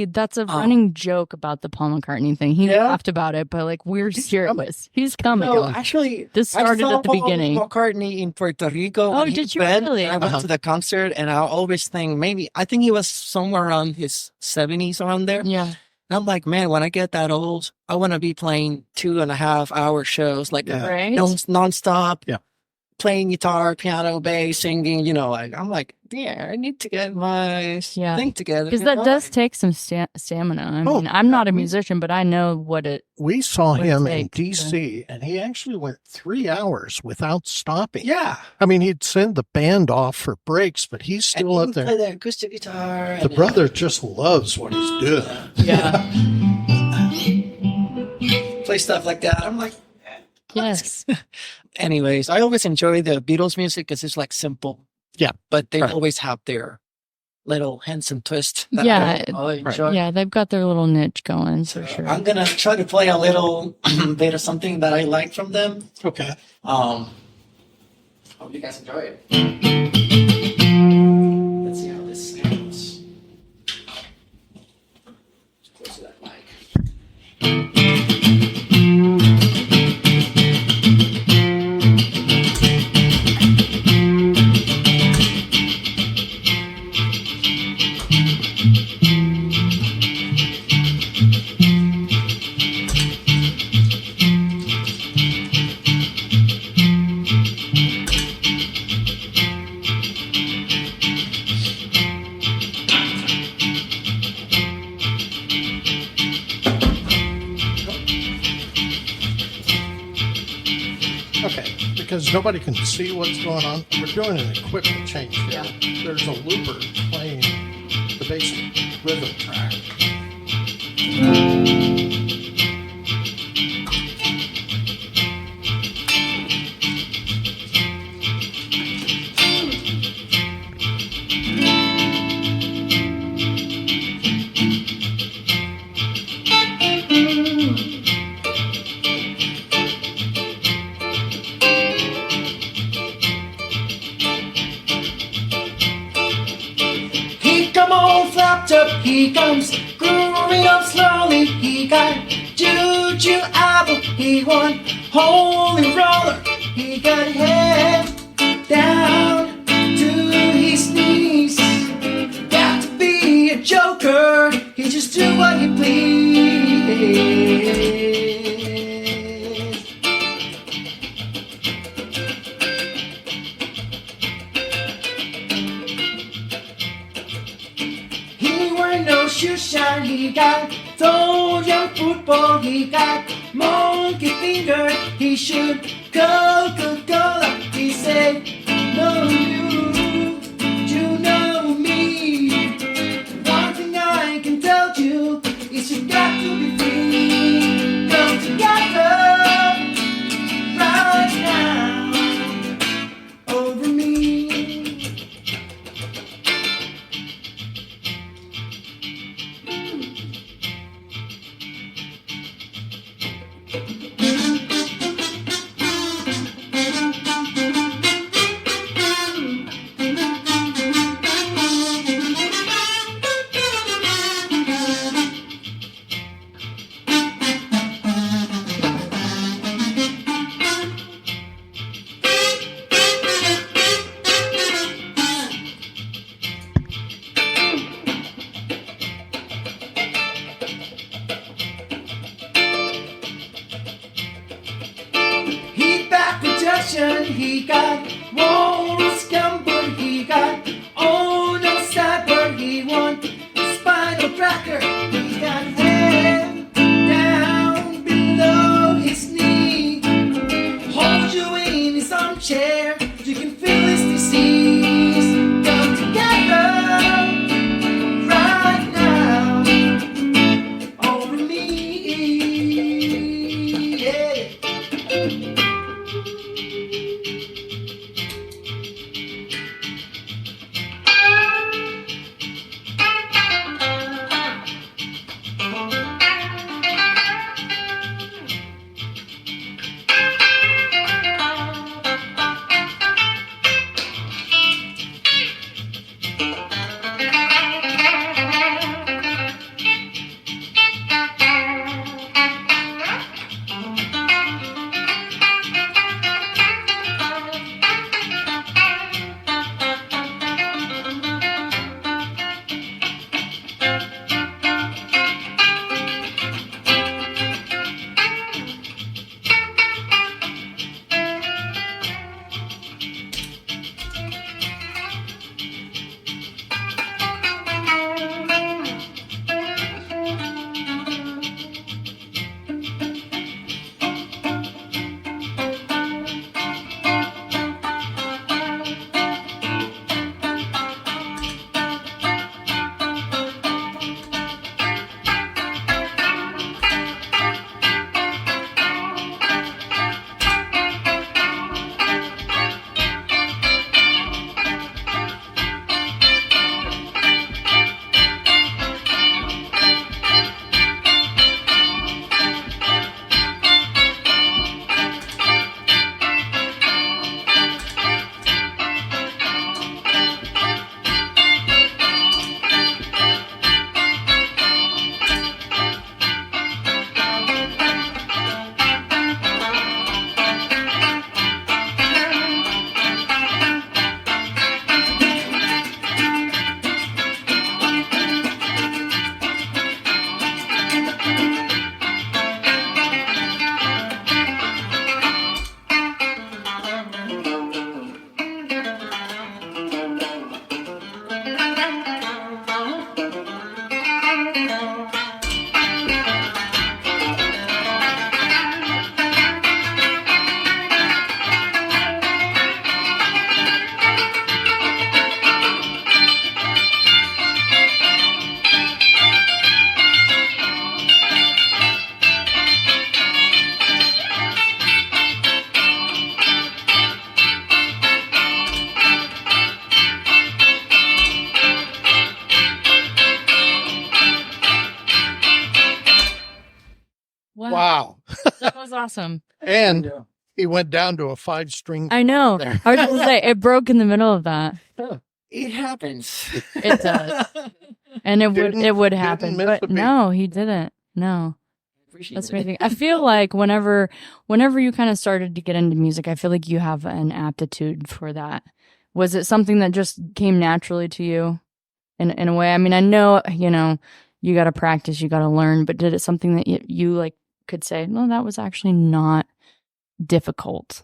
that's a running joke about the Paul McCartney thing. He laughed about it, but like we're serious. He's coming.
No, actually,
this started at the beginning.
Paul McCartney in Puerto Rico.
Oh, did you really?
I went to the concert, and I always think I think he was somewhere around his 70s, around there.
Yeah.
And I'm like, man, when I get that old, I want to be playing 2.5 hour shows, like nonstop.
Yeah.
Playing guitar, piano, bass, singing, you know, like I'm like, yeah, I need to get my thing together.
Because that does take some stamina. I mean, I'm not a musician, but I know what it.
We saw him in DC, and he actually went 3 hours without stopping.
Yeah,
I mean, he'd send the band off for breaks, but he's still up there.
Play the acoustic guitar.
The brother just loves what he's doing.
Yeah,
play stuff like that. I'm like.
Yes.
Anyways, I always enjoy the Beatles music because it's like simple.
Yeah.
But they always have their little hints and twists.
Yeah.
I enjoy.
Yeah, they've got their little niche going for sure.
I'm going to try to play a little bit of something that I like from them.
Okay.
Hope you guys enjoy it. Let's see how this sounds. Close to that mic.
because nobody can see what's going on. We're doing an equipment change here.
Yeah.
There's a looper playing the basic rhythm track.
He comes grooving up slowly. He got juju apple. He won holy roller. He got head down to his knees. Got to be a joker. He just do what he please. No shoe shine, he got toe young football, he got monkey finger, he should Coca-Cola. He said, no you know me. One thing I can tell you is you got to be free. Come together right now over me.
awesome.
And he went down to a 5-string.
I know.
There.
I was going to say, it broke in the middle of that.
It happens.
It does. And it would happen.
miss a
But
beat.
no, he didn't. No.
Appreciate
That's
it.
amazing. I feel like whenever you kind of started to get into music, I feel like you have an aptitude for that. Was it something that just came naturally to you in a way? I mean, I know, you got to practice, you got to learn, but did it something that you like could say, no, that was actually not difficult?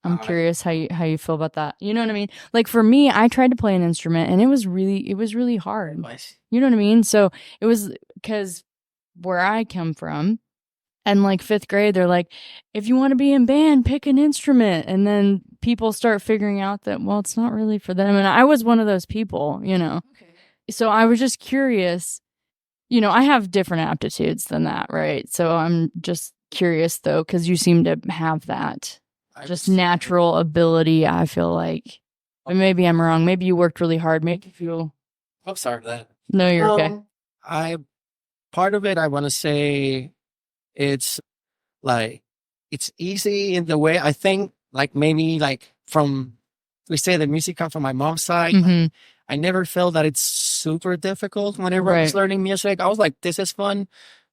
I'm curious how you feel about that. You know what I mean? Like for me, I tried to play an instrument and it was really hard.
Advice.
You know what I mean? So it was because where I come from, and like 5th grade, they're like, if you want to be in band, pick an instrument. And then people start figuring out that, well, it's not really for them. And I was one of those people,
Okay.
So I was just curious. I have different aptitudes than that, right? So I'm just curious though, because you seem to have that just natural ability, I feel like. But maybe I'm wrong. Maybe you worked really hard. Maybe you...
I'm sorry for that.
No, you're okay.
Part of it, I want to say it's like, it's easy in the way I think, like maybe like we say the music comes from my mom's side.
Mhm.
I never felt that it's super difficult whenever I was
Right.
learning music. I was like, this is fun,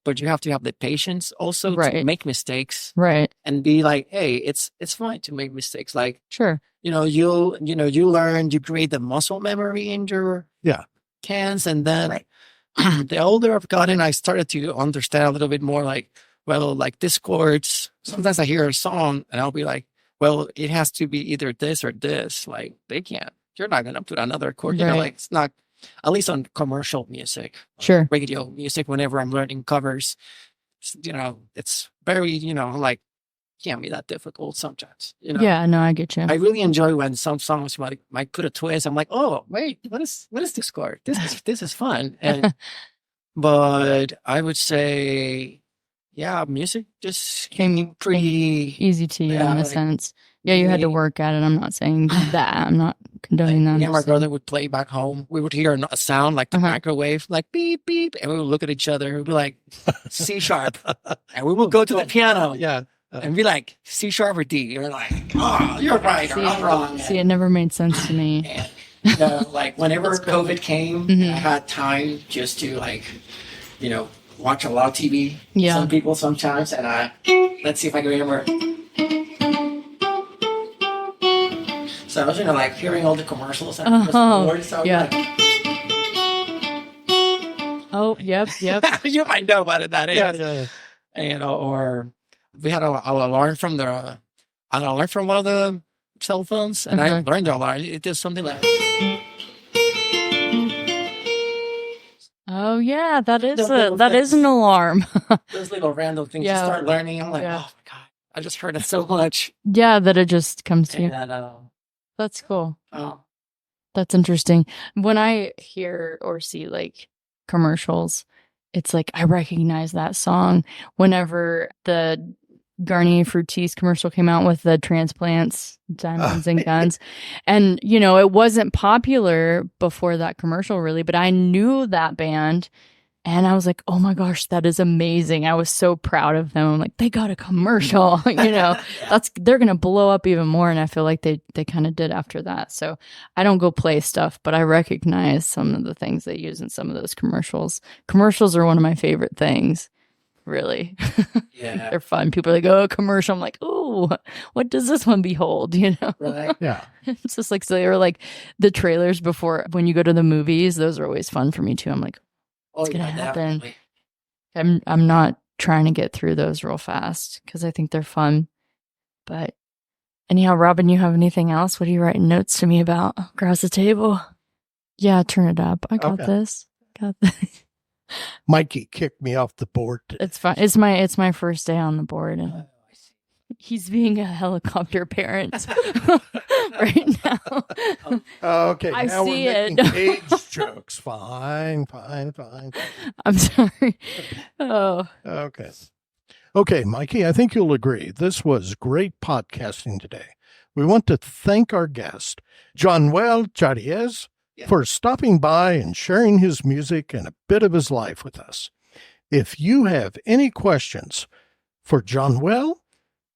but you have to have the patience also to
Right.
make mistakes
Right.
and be like, hey, it's fine to make mistakes. Like,
Sure.
you learn, you create the muscle memory in your
Yeah.
hands. And then the older I've gotten, I started to understand a little bit more like, well, like this chords, sometimes I hear a song and I'll be like, well, it has to be either this or this. Like you're not going to put another chord,
Right.
like it's not, at least on commercial music,
Sure.
radio music, whenever I'm learning covers, it's very, like can't be that difficult sometimes,
Yeah, no, I get you.
I really enjoy when some songs might put a twist. I'm like, oh wait, what is this chord? This is fun. And but I would say, yeah, music just came pretty
Easy to you
Yeah,
in a
like,
sense. Yeah, you had to
me-
work at it. I'm not saying that. I'm not condoning that.
me
I'm
and my
just saying-
brother would play back home. We would hear a sound like the
Uh-huh.
microwave, like beep beep, and we would look at each other and be like C sharp, and we would go to the piano
Yeah.
and be like C sharp or D. You're like, oh, you're right, or I'm wrong.
See, it never made sense to me.
And, like whenever COVID came,
Mhm.
I had time just to like, watch a lot of TV.
Yeah.
Some people sometimes, and let's see if I can remember. So I was, like hearing all the commercials and
Oh,
so
yeah.
like,
Oh, yep.
you might know what that is.
Yeah.
Or we had an alarm from one of the cell phones, and I
Mhm.
learned the alarm. It did something like.
Oh, yeah. That is
Those little
that is
things.
an alarm.
Those little random things
Yeah.
you start learning. I'm like,
Yeah.
oh my God, I just heard it so much.
Yeah, that it just comes to you.
And
That's cool.
oh,
That's interesting. When I hear or see like commercials, it's like I recognize that song whenever the Garnier Fructis commercial came out with the transplants, diamonds and guns. And, it wasn't popular before that commercial really, but I knew that band and I was like, oh my gosh, that is amazing. I was so proud of them. I'm like, they got a commercial, they're going to blow up even more. And I feel like they kind of did after that. So I don't go play stuff, but I recognize some of the things they use in some of those commercials. Commercials are one of my favorite things. Really.
yeah.
They're fun. People are like, oh, commercial. I'm like, oh, what does this one behold?
Right.
Yeah.
It's just like, so they were like the trailers before when you go to the movies, those are always fun for me too. I'm like,
Oh,
gonna happen?
definitely.
I'm not trying to get through those real fast because I think they're fun. But anyhow, Robin, you have anything else? What are you writing notes to me about across the table? Yeah, turn it up. I got
Okay.
this. Got this.
Mikey kicked me off the board today.
It's fine. It's my first day on the board, and he's being a helicopter parent right now.
Okay.
I
now
see
we're
it.
making age jokes. Fine.
I'm sorry. Oh,
Okay. Okay, Mikey, I think you'll agree. This was great podcasting today. We want to thank our guest, Yanuel Charriez, for stopping by and sharing his music and a bit of his life with us. If you have any questions For Yanuel,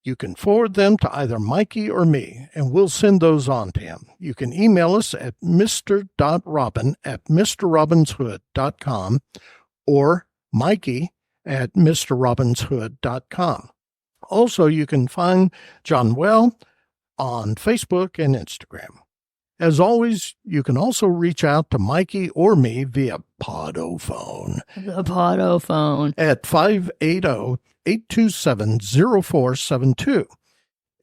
you can forward them to either Mikey or me, and we'll send those on to him. You can email us at mr.robin@mrrobinshood.com or mikey@mrrobinshood.com. Also, you can find Yanuel on Facebook and Instagram. As always, you can also reach out to Mikey or me via Podophone.
The Podophone.
At 580-827-0472.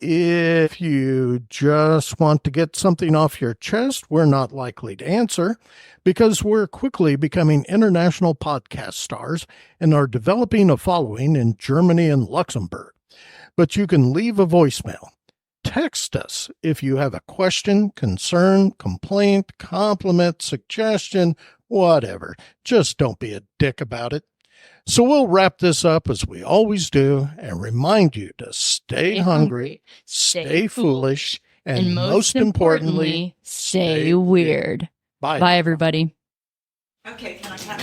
If you just want to get something off your chest, we're not likely to answer because we're quickly becoming international podcast stars and are developing a following in Germany and Luxembourg. But you can leave a voicemail. Text us if you have a question, concern, complaint, compliment, suggestion, whatever. Just don't be a dick about it. So we'll wrap this up as we always do and remind you to stay hungry, stay foolish, and most importantly,
stay weird.
Bye.
Bye, everybody.
Okay, can I cut?